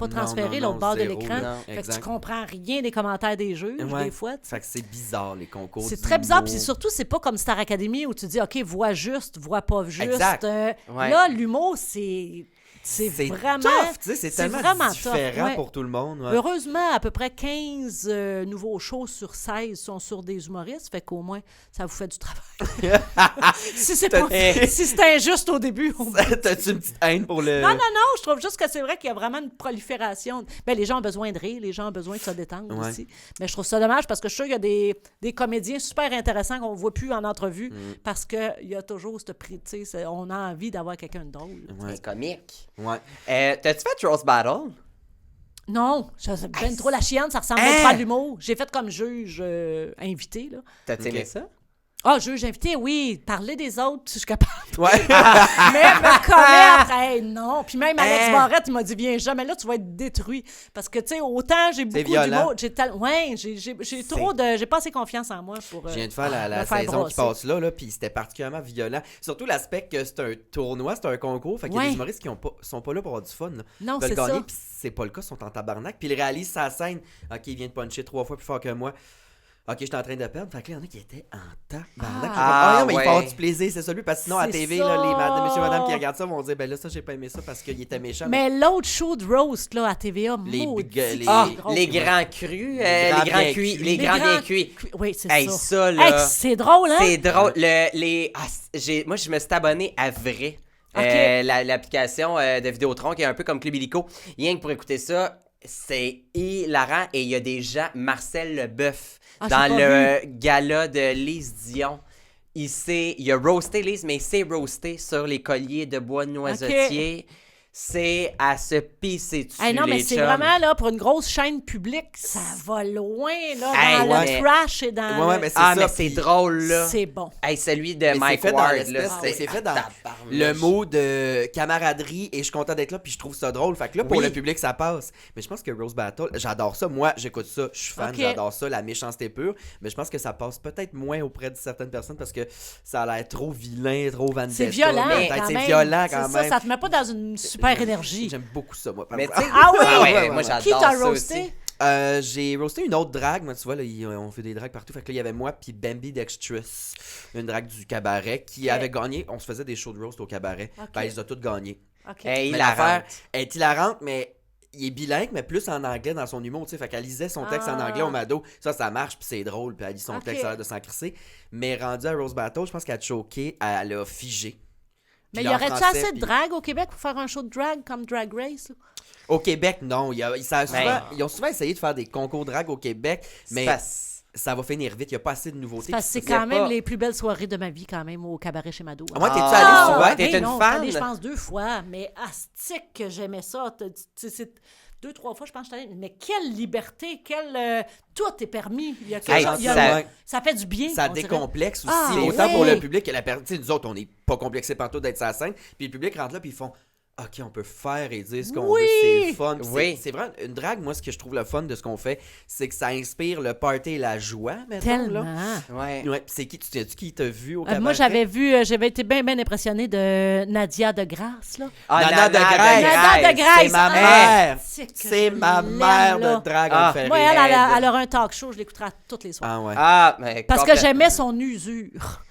transféré Non, l'autre bord de zéro, l'écran. là. Fait que Exact. tu comprends rien des commentaires des juges, Ouais. des fois. Fait que c'est bizarre, les concours C'est d'humour. très bizarre, puis surtout, c'est pas comme Star Academy où tu dis, OK, voix juste, voix pas juste. Exact. Ouais. Là, l'humour, c'est vraiment... tough, tu sais, c'est tellement vraiment différent tough, ouais. pour tout le monde. Ouais. Heureusement, à peu près 15 nouveaux shows sur 16 sont sur des humoristes, fait qu'au moins, ça vous fait du travail. si c'est injuste au début, on T'as-tu une petite haine pour le... Non, je trouve juste que c'est vrai qu'il y a vraiment une prolifération. Ben, les gens ont besoin de rire, les gens ont besoin de se détendre Ouais. aussi. Mais je trouve ça dommage parce que je suis sûr qu'il y a des comédiens super intéressants qu'on ne voit plus en entrevue parce qu'il y a toujours ce prix, tu sais, on a envie d'avoir quelqu'un de drôle. Ouais. C'est comique. Ouais. T'as-tu fait Roast Battle? Non, c'est bien trop la chienne, ça ressemble trop à l'humour. J'ai fait comme juge invité, là. T'as-tu Ok. aimé ça? Ah, juge invité, oui, parler des autres, si je suis capable. Ouais. Mais me commettre, hey, non. Puis même Alex Hein? Barrette, il m'a dit, viens jamais là, tu vas être détruit. Parce que, tu sais, autant j'ai beaucoup violent. d'humour, j'ai trop de... J'ai pas assez confiance en moi pour Je viens de faire la me faire saison brasser. qui passe là, puis c'était particulièrement violent. Surtout l'aspect que c'est un tournoi, c'est un concours, fait qu'il y a Ouais. des humoristes qui sont pas là pour avoir du fun. Là. Non, Ils veulent c'est gagner, ça. puis c'est pas le cas, ils sont en tabarnak. Puis ils réalisent sa scène. Ok, il vient de puncher 3 fois plus fort que moi. Ok, j'étais en train de perdre. Fait que là, il y en a qui étaient en tabarnak. Ah, Non, mais il ouais. faut avoir du plaisir, c'est ça lui. Parce que sinon, à C'est TV, ça. là, les monsieur et madame qui regardent ça vont dire, ben là, ça, j'ai pas aimé ça parce qu'il était méchant. Mais l'autre show de roast, là, à TVA, Les maudit, big- les- Ah, c'est drôle. les grands crus, Les grands les grands bien cuits, cuits. les grands bien cuits. Oui, c'est Hey, ça. ça, là, Hey, c'est drôle, hein? c'est drôle. Moi, je me suis abonné à Vrai. Ok. L'application de Vidéotron qui est un peu comme Club Illico. Rien que pour écouter ça, c'est hilarant. Et il y a des gens, Marcel Leboeuf, Ah, dans j'ai pas le gala de Lise Dion. Il a roasté Lise, mais il s'est roasté sur les colliers de bois noisetier. c'est à se pisser dessus, Hey, non, mais les c'est chums. vraiment, là, pour une grosse chaîne publique, ça va loin, là, Hey, dans mais- le trash et dans Ouais, le- mais c'est Ah, ça. mais c'est puis- drôle, là. C'est bon. Hey, celui de Mais c'est Mike fait dans Ward, l'espèce, là, c'est fait dans tabarnouche. le mot de camaraderie et je suis content d'être là puis je trouve ça drôle. Fait que là, pour Oui. le public, ça passe. Mais je pense que Rose Battle, j'adore ça. Moi, j'écoute ça, je suis fan, Ok. j'adore ça, la méchanceté pure. Mais je pense que ça passe peut-être moins auprès de certaines personnes parce que ça a l'air trop vilain, trop vendetta. C'est violent, peut-être. quand C'est même. violent C'est quand ça, même. ça te met pas dans une super énergie. J'aime beaucoup ça, moi. par Mais tu exemple. sais, Ah oui? ouais, moi ouais. j'adore Qui t'a ça roasté? aussi. J'ai roasté une autre drague, moi, tu vois, là, on fait des dragues partout. Fait que là, il y avait moi puis Bambi Dextrous, une drague du cabaret, qui avait gagné. On se faisait des shows de roast au cabaret. Ok. Ben, ils ont toutes gagné. OK. Hey, Mais la l'affaire, elle est hilarante, mais il est bilingue, mais plus en anglais dans son humour, tu sais. Fait qu'elle lisait son texte en Ah. anglais au Mado. Ça marche, puis c'est drôle, puis elle lit son Ok. texte, ça a l'air de s'en crisser. Mais rendu à Rose Battle, je pense qu'elle a choqué, elle a figé. Mais Puis y en aurait-tu français, assez de puis- drague au Québec pour faire un show de drague comme Drag Race? Là? Au Québec, non. Ben. Ils ont souvent essayé de faire des concours drague au Québec, mais ça va finir vite. Il n'y a pas assez de nouveautés. Parce que c'est Puis quand y a même pas- les plus belles soirées de ma vie, quand même, au cabaret chez Mado. Moi, t'es-tu Ah, allé souvent? t'es Hey, une non, fan? allé, je pense, 2 fois, mais astique que j'aimais ça. C'est 2-3 fois, je pense que je suis allée. Mais quelle liberté, tout est permis. Il y a quelque Hey, chose- il y a- ça- ça fait du bien. Ça on dirait. décomplexe aussi, Ah, autant oui. pour le public que la personne. Tu sais, nous autres, on n'est pas complexés partout d'être sur la scène. Puis le public rentre là, puis ils font OK, on peut faire et dire ce qu'on Oui. veut, c'est le fun. Puis Oui. C'est vraiment une drague, moi, ce que je trouve le fun de ce qu'on fait, c'est que ça inspire le party et la joie, mettons. Tellement. Là. Ouais. Ouais, puis c'est qui, tu sais-tu qui t'a vu au cabaret? Moi, j'avais été bien impressionnée de Nadia de Grasse, là. Ah, Nana de Grace. Nana de Grace. C'est ma Ah, mère. c'est que C'est je ma l'aime, mère là. de drague, Ah. on le fait Moi, rire. elle aura un talk show, je l'écouterai toutes les soirs. Ah ouais. Ah, mais Parce que complètement. j'aimais son usure.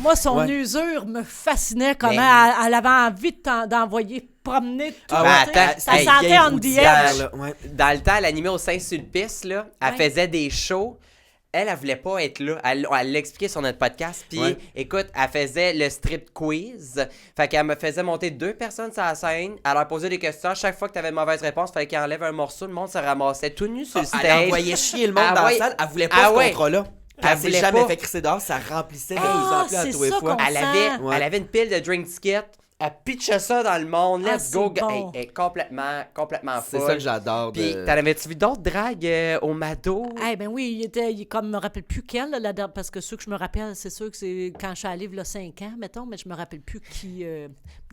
Moi, son Ouais. usure me fascinait comment Mais- elle avait envie d'envoyer promener tout. Ah ouais, tu sais. attends, ça hey, sentait vieille on the routière, edge. là, ouais. Dans le temps, elle animait au Saint-Sulpice, là. Elle Ouais. faisait des shows. Elle voulait pas être là. Elle l'expliquait sur notre podcast. Puis, Ouais. écoute, elle faisait le strip quiz. Fait qu'elle me faisait monter 2 personnes sur la scène. Elle leur posait des questions. Chaque fois que tu avais une mauvaise réponse, il fallait qu'elle enlève un morceau. Le monde se ramassait tout nu sur le stage. Elle envoyait chier le monde Ah dans ouais. la salle. Elle voulait pas Ah ce ouais. contrat-là. Elle Elle s'est voulait jamais pas. fait crisser dehors. Ça remplissait de plus Ah, en plus à c'est tous les ça fois. qu'on Elle sent. avait, Ouais. elle avait une pile de drink tickets. Elle pitchait ça dans le monde. Ah, Let's go. c'est bon. Elle est complètement C'est folle. ça que j'adore. Puis, de- t'en avais-tu vu d'autres dragues au Mado? Eh ben oui, comme je me rappelle plus quel, là, parce que ceux que je me rappelle, c'est sûr que c'est quand je suis allée il y a 5 ans, mettons, mais je me rappelle plus qui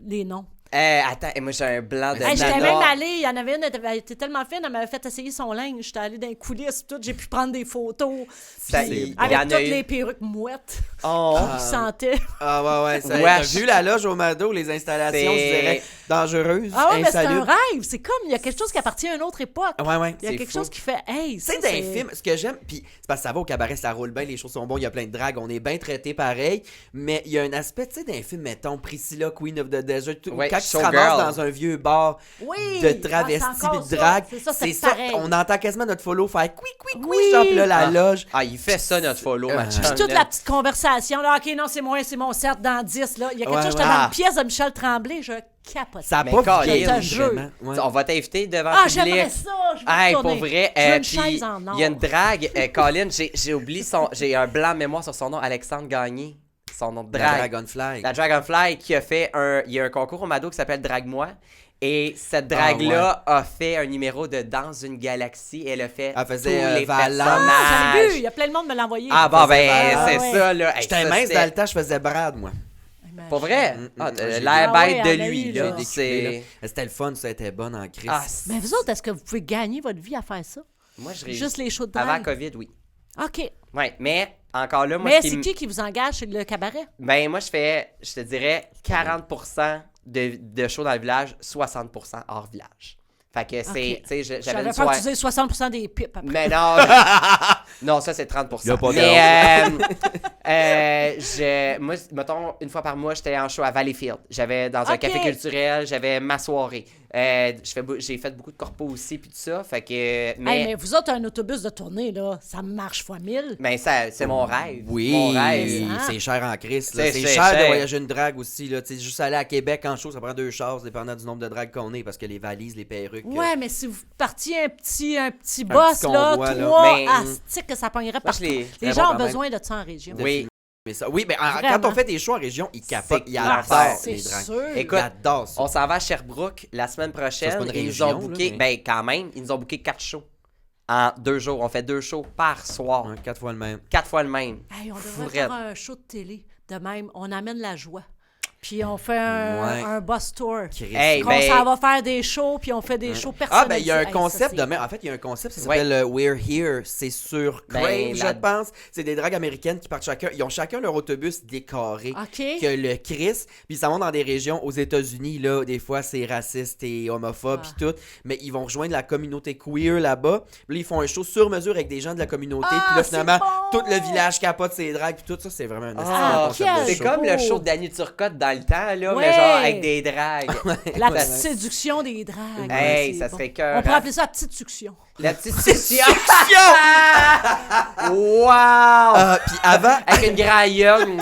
les noms. Attends, moi j'ai un blanc de Hey, J'étais nana. même allée, il y en avait une, elle était tellement fine, elle m'avait fait essayer son linge. J'étais allée dans les coulisses, tout, j'ai pu prendre des photos. Ça, Puis, il y avec en a toutes eu. les perruques mouettes Oh. qui sentaient. Ah ouais, ça, Wesh. t'as vu la loge au Mado, les installations, je C'est- dirais, dangereuses, Ah ouais, mais c'est un insalubres. rêve. C'est comme, il y a quelque chose qui appartient à une autre époque. Ouais. Il y a c'est quelque fou. chose qui fait, hey, ça, C'est des films, ce que j'aime, puis c'est parce que ça va au cabaret, ça roule bien, les choses sont bonnes, il y a plein de dragues, on est bien traités pareil, mais il y a un aspect, tu sais, d'un film, mettons, Priscilla, Queen of the Desert, Ouais, quand ils se Showgirl. ramassent dans un vieux bar Oui! de Ah, travesti c'est encore pis de ça. drague, C'est ça, c'est c'est ça, pareil. on entend quasiment notre follow faire oui, Oui. genre pis là, la loge. Ah, il fait ça, notre follow, ma chum, Puis toute là. la petite conversation, là, OK, non, c'est mon cercle dans 10, là. Il y a quelque Ouais, chose, ouais. j'étais dans Ah. une pièce de Michel Tremblay, je capote. Ça a Mais pas Colin, vieilli, je te jure. vraiment. Ouais. On va t'inviter devant Ah, le public. j'aimerais ça! Je veux Hey, retourner. pour vrai, Je veux une puis chaise en or. il y a une drague, Colin, j'ai oublié j'ai un blanc de mémoire sur son nom, Alexandre Gagné, son nom de La drague. Dragonfly. La Dragonfly qui a fait il y a un concours au Mado qui s'appelle Drague-moi. Et cette drague-là a fait un numéro de Dans une galaxie. Elle a fait Elle faisait, tous les Valence. Ah, j'en ai vu! personnages. Il y a plein de monde me l'a envoyé. Ah bon, ben, Ah, c'est ouais. ça, là. Hey, J'étais ça, mince c'était- dans le temps, je faisais Brad, moi. Pour vrai? Ah, j'ai t'as vu. l'air Ah bête ouais, de elle a lui, eu, là. là. C'est... C'était le fun, ça a été bonne en crise. Ah, Mais vous autres, est-ce que vous pouvez gagner votre vie à faire ça? moi, je réussis. Juste les shows de Avant drague? COVID, oui. OK. Ouais, mais encore là, moi, Mais ce c'est me- qui vous engage chez le cabaret? Ben, moi, je te dirais, 40% de shows dans le village, 60% hors village. Fait que c'est, Ok. tu sais, j'avais J'avais une peur que soirée... tu dises 60% des pipes après. Mais non, non, ça c'est 30%. Y a pas Mais moi, mettons, une fois par mois, j'étais en show à Valleyfield. J'avais dans un Ok. café culturel, j'avais ma soirée. J'ai fait beaucoup de corpos aussi, puis tout ça. Fait que, Hey, mais vous autres, un autobus de tournée, là, ça marche fois 1000. ben, ça, c'est mon rêve. Oui, Mon rêve. hein. c'est cher en crise. là. C'est C'est cher, cher de cher. voyager une drague aussi. Là. Tu sais, juste aller à Québec en show, ça prend 2 chars, dépendant du nombre de dragues qu'on est, parce que les valises, les perruques. Ouais, mais si vous partiez un petit boss, petit là, convoi, là. 3 Mais- astic que ça pognerait Moi, je partout. l'ai- Les c'est gens bon ont quand même. besoin de ça en région. Oui. Mais ça, oui, mais Vraiment. quand on fait des shows en région, ils capotent, C'est ils l'enfer. adorent C'est les drags. sûr. Écoute, Ils adorent ça. on s'en va à Sherbrooke la semaine prochaine. Ça, c'est pas une Ils nous ont région, booké, là, mais- ben quand même, ils nous ont booké 4 shows en 2 jours. On fait 2 shows par soir. Ouais, 4 fois le même. 4 fois le même. Hey, on devrait Fourette. faire un show de télé de même. On amène la joie. Puis on fait Ouais. un bus tour. Chris. Hey, On ben- s'en va faire des shows, puis on fait des shows Ah, personnalisés. ben, il y a un Hey, ça, concept c'est- de même. En fait, il y a un concept, ça Ouais. s'appelle We're Here. C'est sur Crave, Ben, je pense. C'est des dragues américaines qui partent chacun. Ils ont chacun leur autobus décoré. OK. Que le Chris. Puis ils s'en vont dans des régions aux États-Unis, là. Des fois, c'est raciste et homophobe, puis tout. Mais ils vont rejoindre la communauté queer là-bas. Puis là, ils font un show sur mesure avec des gens de la communauté. Ah, Puis là, c'est finalement, bon! tout le village capote ses dragues. Puis tout ça, c'est vraiment un Ah, concept de C'est show. comme le beau. show de Danny Turcotte dans le temps, là, Ouais. mais genre avec des dragues. La Ouais. petite séduction des dragues. Hey, c'est ça bon. serait cœur. On pourrait appeler ça la petite succion. La petite session. wow! Puis avant, Avec une graillonne.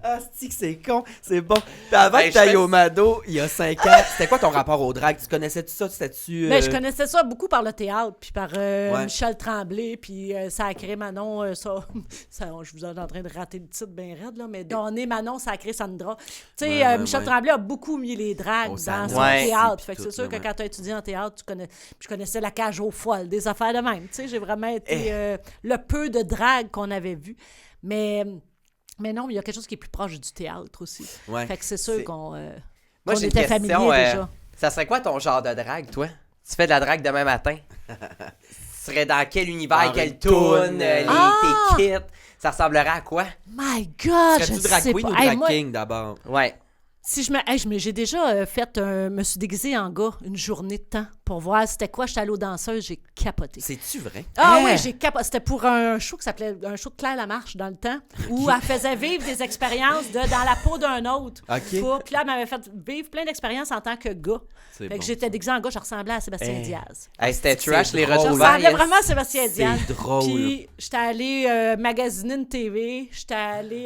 ah, c'est con, c'est bon. Puis avant Ben, que t'ailles je fais- au Mado, il y a 5 ans, c'était quoi ton rapport au drag? Tu connaissais-tu ça? C'était-tu... Mais je connaissais ça beaucoup par le théâtre, puis par Ouais. Michel Tremblay, puis Sacré Manon, je vous en train de rater le titre bien raide, là, mais Donné Manon, Sacré Sandra. Tu sais, Ouais, ouais, Michel ouais. Tremblay a beaucoup mis les dragues Au dans salon. son Ouais. théâtre. Puis Fait que tout, c'est sûr là, que ouais. quand tu as étudié en théâtre, je connaissais La Cage aux Folles, des affaires de même. Tu sais, j'ai vraiment été le peu de drague qu'on avait vu. Mais non, il y a quelque chose qui est plus proche du théâtre aussi. Ouais. Fait que c'est sûr C'est- qu'on Moi, qu'on j'ai une était question. familiers déjà. Ça serait quoi ton genre de drague, toi? Tu fais de la drague demain matin? Tu serais dans quel univers, Dans quelle une toune, toune, Ah! tes kits? Ça ressemblerait à quoi? My God, Serais-tu je drag sais queen pas. ou Hey, drag moi, king d'abord? Ouais. si je me, hey, j'ai déjà me suis déguisée en gars une journée de temps pour voir c'était quoi. J'étais allée aux danseuses, j'ai capoté. C'est-tu vrai? Ah Hein? oui, j'ai capoté. C'était pour un show qui s'appelait un show de Claire Lamarche dans le temps, où elle faisait vivre des expériences dans la peau d'un autre. OK. Puis là, elle m'avait fait vivre plein d'expériences en tant que gars. C'est Fait que bon, j'étais déguisée en gars, je ressemblais à Sébastien Hey. Diaz. Hey, c'était C'est trash, les drôle. Je retrouvailles. ressemblais vraiment à Sébastien Diaz. C'est drôle. Puis j'étais allée magasiner une TV.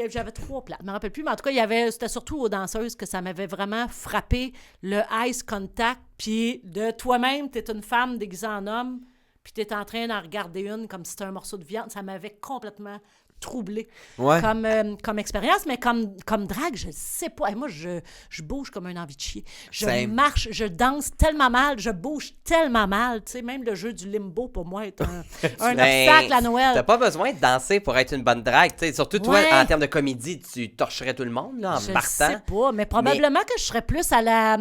J'avais 3 plats. Je me rappelle plus, mais en tout cas, c'était surtout aux danseuses que ça m'avait vraiment frappé, le ice contact. Puis de toi-même, t'es une femme déguisée en homme, puis t'es en train d'en regarder une comme si c'était un morceau de viande. Ça m'avait complètement troublée Ouais. comme expérience, mais comme drague, je sais pas. Et moi, je bouge comme un envie de chier. Je Same. marche, je danse tellement mal, je bouge tellement mal. Tu sais, même le jeu du limbo, pour moi, est un Ben, obstacle à Noël. T'as pas besoin de danser pour être une bonne drague. T'sais, surtout, toi, Ouais. en termes de comédie, tu torcherais tout le monde là, en Je partant. sais pas, mais probablement que je serais plus à la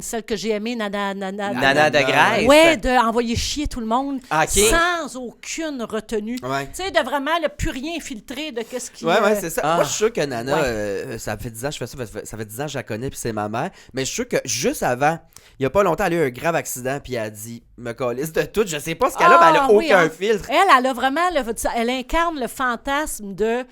celle que j'ai aimée, Nana Nana de Grèce. Ouais, d'envoyer chier tout le monde Ah, OK. sans aucune retenue. Ouais. Tu sais, de vraiment ne plus rien filtrer de qu'est-ce qui... Ouais, c'est ça. Ah. Moi, je suis sûr que Nana, Ouais. ça fait 10 ans que je fais ça, ça fait 10 ans que je la connais, puis c'est ma mère. Mais je suis sûr que juste avant, il y a pas longtemps, elle a eu un grave accident, puis elle a dit, me calisse de tout. Je sais pas ce qu'elle a, mais elle a oui, aucun hein. filtre. Elle a vraiment... elle incarne le fantasme de...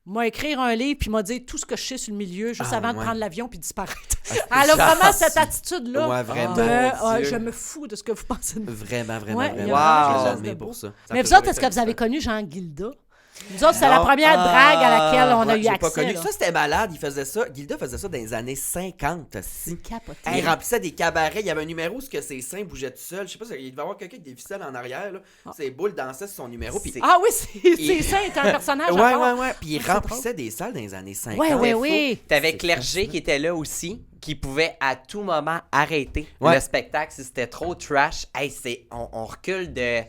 M'a écrire un livre puis m'a dit tout ce que je sais sur le milieu juste Ah, avant de ouais. prendre l'avion puis disparaître. c'est Elle a vraiment gentil. cette attitude-là Ouais, vraiment. de Mon Dieu. je me fous de ce que vous pensez de moi. Vraiment, vraiment, Ouais, vraiment. il y a vraiment Je quelque l'ai chose admets de beau. pour ça. Mais vous autres, est-ce que vous avez connu Jean Gilda? Nous autres, c'est la Non. première drague à laquelle on a eu J'ai accès. pas connu. là. Ça, c'était malade. Il faisait ça. Gilda faisait ça dans les années 50. C'est capoté. Il remplissait des cabarets. Il y avait un numéro où ses seins bougeaient tout seul. Je sais pas, il devait y avoir quelqu'un avec des ficelles en arrière. Là. Ses boules dansaient sur son numéro. Puis... Ah oui, c'est ça, est un personnage à part. Ouais. Puis il c'est remplissait des salles dans les années 50. Oui. T'avais C'est Clergé qui était là aussi, qui pouvait à tout moment arrêter Ouais. le spectacle si c'était trop trash. Hey, on recule de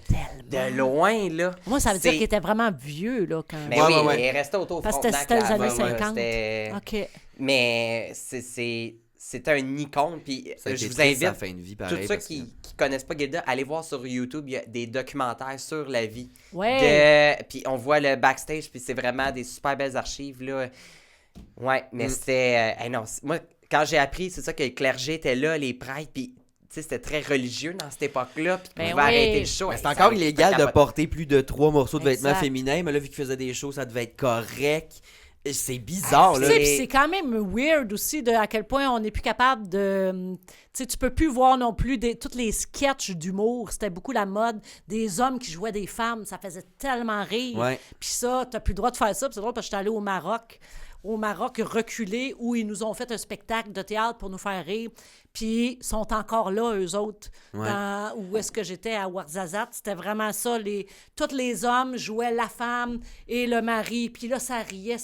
loin, là. Moi, ça veut dire C'est- qu'il était vraiment vieux, là, quand Mais Ouais, oui, ouais, ouais. il restait autour Parce que Frontenac, c'était les là, années avant, là, 50. c'était- OK. Mais c'était un icône. Puis Ça a été je vous triste, sa invite, fin de vie, tous pareil, ceux parce qui que- connaissent pas Gilda, allez voir sur YouTube, il y a des documentaires sur la vie. Ouais. Puis on voit le backstage, puis c'est vraiment des super belles archives, là. Ouais, mais c'était... hey, non, moi, quand j'ai appris, c'est ça que le clergé était là, les prêtres, puis... Tu sais, c'était très religieux dans cette époque-là, puis Ben tu pouvais oui. arrêter le show. Mais Hey, c'est ça encore avait illégal de capoté. porter plus de 3 morceaux de vêtements Exact. féminins, mais là, vu qu'il faisait des shows, ça devait être correct. Et c'est bizarre, Tu là. sais, puis c'est quand même weird aussi de à quel point on n'est plus capable de... Tu sais, tu peux plus voir non plus tous les sketchs d'humour. C'était beaucoup la mode. Des hommes qui jouaient des femmes. Ça faisait tellement rire. Ouais. Puis ça, t'as plus le droit de faire ça. Puis c'est drôle parce que j'étais allée au Maroc reculé, où ils nous ont fait un spectacle de théâtre pour nous faire rire. Puis sont encore là, eux autres, Ouais. où est-ce que j'étais à Ouarzazate. C'était vraiment ça. Tous les hommes jouaient la femme et le mari. Puis là, ça riait.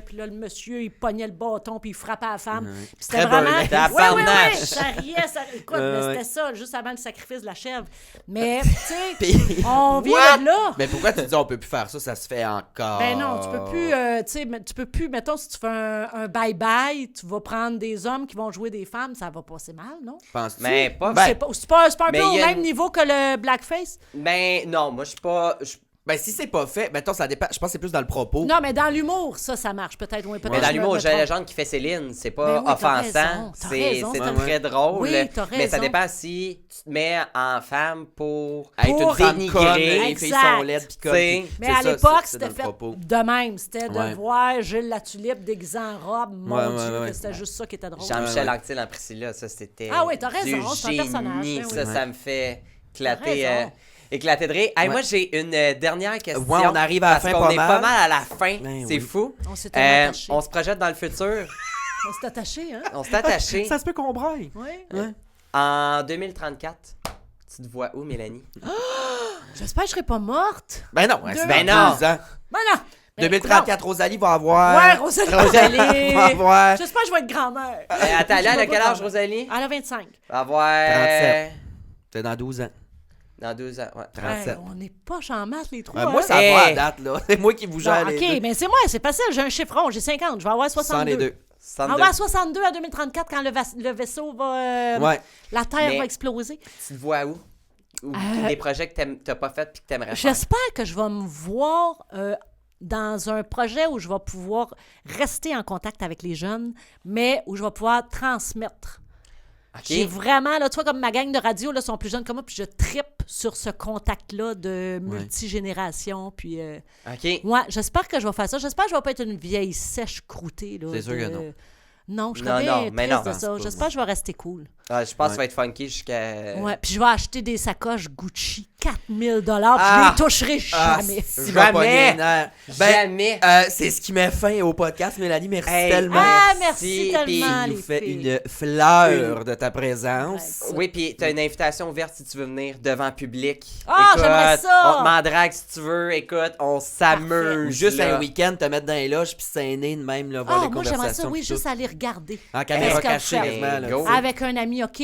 Puis là, le monsieur, il pognait le bâton puis il frappait la femme. Puis c'était Très vraiment... burlesque. Tabarnak. Ça riait. Écoute, mais ouais. c'était ça, juste avant le sacrifice de la chèvre. Mais, tu sais, Puis- on vient de là. Mais pourquoi tu dis on peut plus faire ça? Ça se fait encore. Ben non, tu peux plus, tu peux plus, mettons, si tu fais un bye-bye, tu vas prendre des hommes qui vont jouer des femmes, ça va passer mal, non? Penses-tu? Mais pas... Ben, C'est pas un mais peu au il y a même une- niveau que le blackface? Ben non, moi je suis pas... Ben, si c'est pas fait, mettons, ça dépend. Je pense que c'est plus dans le propos. Non, mais dans l'humour, ça marche peut-être. Oui, peut-être Mais dans je me l'humour, j'ai la trompe. légende qui fait Céline, c'est pas Ben oui, t'as offensant, raison, t'as raison, c'est t'as très raison. drôle. Oui, t'as Mais ça raison. dépend si tu te mets en femme pour Hey, t'es une femme dénigrer. conne, les filles Exact. sont laides pis connes. T'sais. puis Mais c'est à ça, l'époque, c'est dans c'était le fait propos. de même. C'était de Ouais. voir Gilles Latulippe déguisé en robe. Mon Ouais, Dieu, ouais, ouais. que c'était juste ça qui était drôle. Jean-Michel Ouais, ouais. Anctil en Priscilla, ça c'était Ah oui, t'as raison, du c'est un personnage, génie. ben oui. Ça, Ouais. ça me fait T'as éclater, raison. éclater de rire. Hey, moi, j'ai une dernière question. Ouais, on arrive à la parce fin qu'on pas est mal. pas mal à la fin. Ben c'est oui. fou. On s'est tellement attaché. On se projette dans le futur. On s'est attaché, hein? On s'est attaché. Ça se peut qu'on braille. Oui. Ouais. En 2034, tu te vois où, Mélanie? J'espère que je serai pas morte. Ben non, c'est Ben dans non. 12 ans. Ben non. Ben, 2034, Rosalie va avoir. Ouais, Rosalie. Rosalie. va avoir. J'espère que je vais être grand-mère. Attends, elle Je a vais quel pas âge, grand- Rosalie? Elle a 25. Elle va avoir... 37. C'est dans 12 ans. Dans 12 ans, ouais. 37. Hey, on est pas en masse les trois. Moi, hein? ça va Hey. à date, là. C'est moi qui vous gère Bon, les OK, deux. mais c'est moi, c'est facile. J'ai un chiffron, j'ai 50. Je vais avoir 62. 102. On va avoir 62 à 2034 quand le vaisseau va... Ouais. La Terre Mais- va exploser. Tu te vois où? Ou des projets que t'as pas fait puis que t'aimerais faire? J'espère que je vais me voir dans un projet où je vais pouvoir rester en contact avec les jeunes, mais où je vais pouvoir transmettre. OK. J'ai vraiment, là, tu vois, comme ma gang de radio, là, sont plus jeunes que moi, puis je trippe sur ce contact-là de multigénération, puis... OK. ouais, j'espère que je vais faire ça. J'espère que je vais pas être une vieille sèche croûtée, là. C'est sûr que non. Non, je Non, serais non, bien mais triste non. de ça. pense pas, J'espère que je vais rester cool. Ah, je pense que Ouais. ça va être funky jusqu'à... Ouais, puis je vais acheter des sacoches Gucci 4000 $, puis Ah! je les toucherai jamais. si, va pogner les nerfs. Ben, Jamais. c'est ce qui met fin au podcast, Mélanie. Merci Hey, tellement. Ah, Merci, merci puis tellement, Tu nous les fais filles. une fleur de ta présence. Ouais. Oui, puis t'as une invitation ouverte si tu veux venir devant public. Ah, Écoute, j'aimerais ça! On te met en drague si tu veux. Écoute, on s'amuse. Juste là. un week-end, te mettre dans les loges puis s'aîner de même, là, voir Ah, les moi, j'aimerais conversations. ça, oui, puis juste tout. aller regarder. En caméra Est-ce qu'elle cachée, fait? quasiment. Là, Go. tu sais. Avec un ami, OK?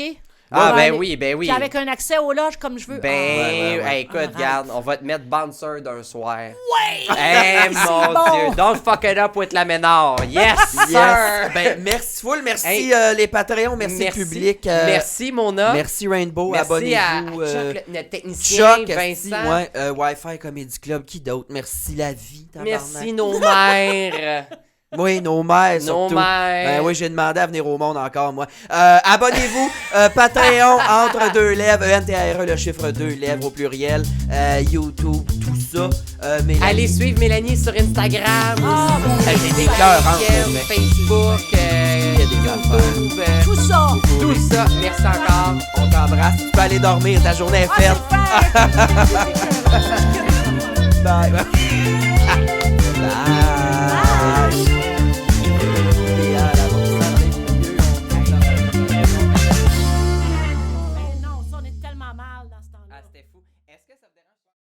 Ah, Ouais, ben aller- oui, ben oui. Puis avec un accès aux loges comme je veux. Ben, ouais, ouais. hey, écoute, Un regarde, on va te mettre bouncer d'un soir. Ouais! Hey, mon bon. Dieu. Don't fuck it up with la Ménard. Yes, Yes. sir. Ben, merci full, merci Hey. les Patreons, merci, le public. Merci, Mona. Merci Rainbow, Merci abonnez-vous. à Chuck, notre technicien, Choc, esti, Vincent. ouais, Wi-Fi Comedy Club, qui d'autre? Merci la vie, tabarnak. Merci, nos mères. Oui, nos mères Nos surtout. mères. Oui, j'ai demandé à venir au monde encore, moi. Abonnez-vous, Patreon, entre deux lèvres, ENTRE, le chiffre 2 lèvres au pluriel, YouTube, tout ça. Mélanie. Allez suivre Mélanie sur Instagram. Ah, bon, J'ai des cœurs, hein, pour vrai. Facebook, Il y a des affaires. YouTube, tout ça! tout ça. Merci encore. On t'embrasse. Tu peux aller dormir, ta journée est faite. Ah, c'est fait! Bye.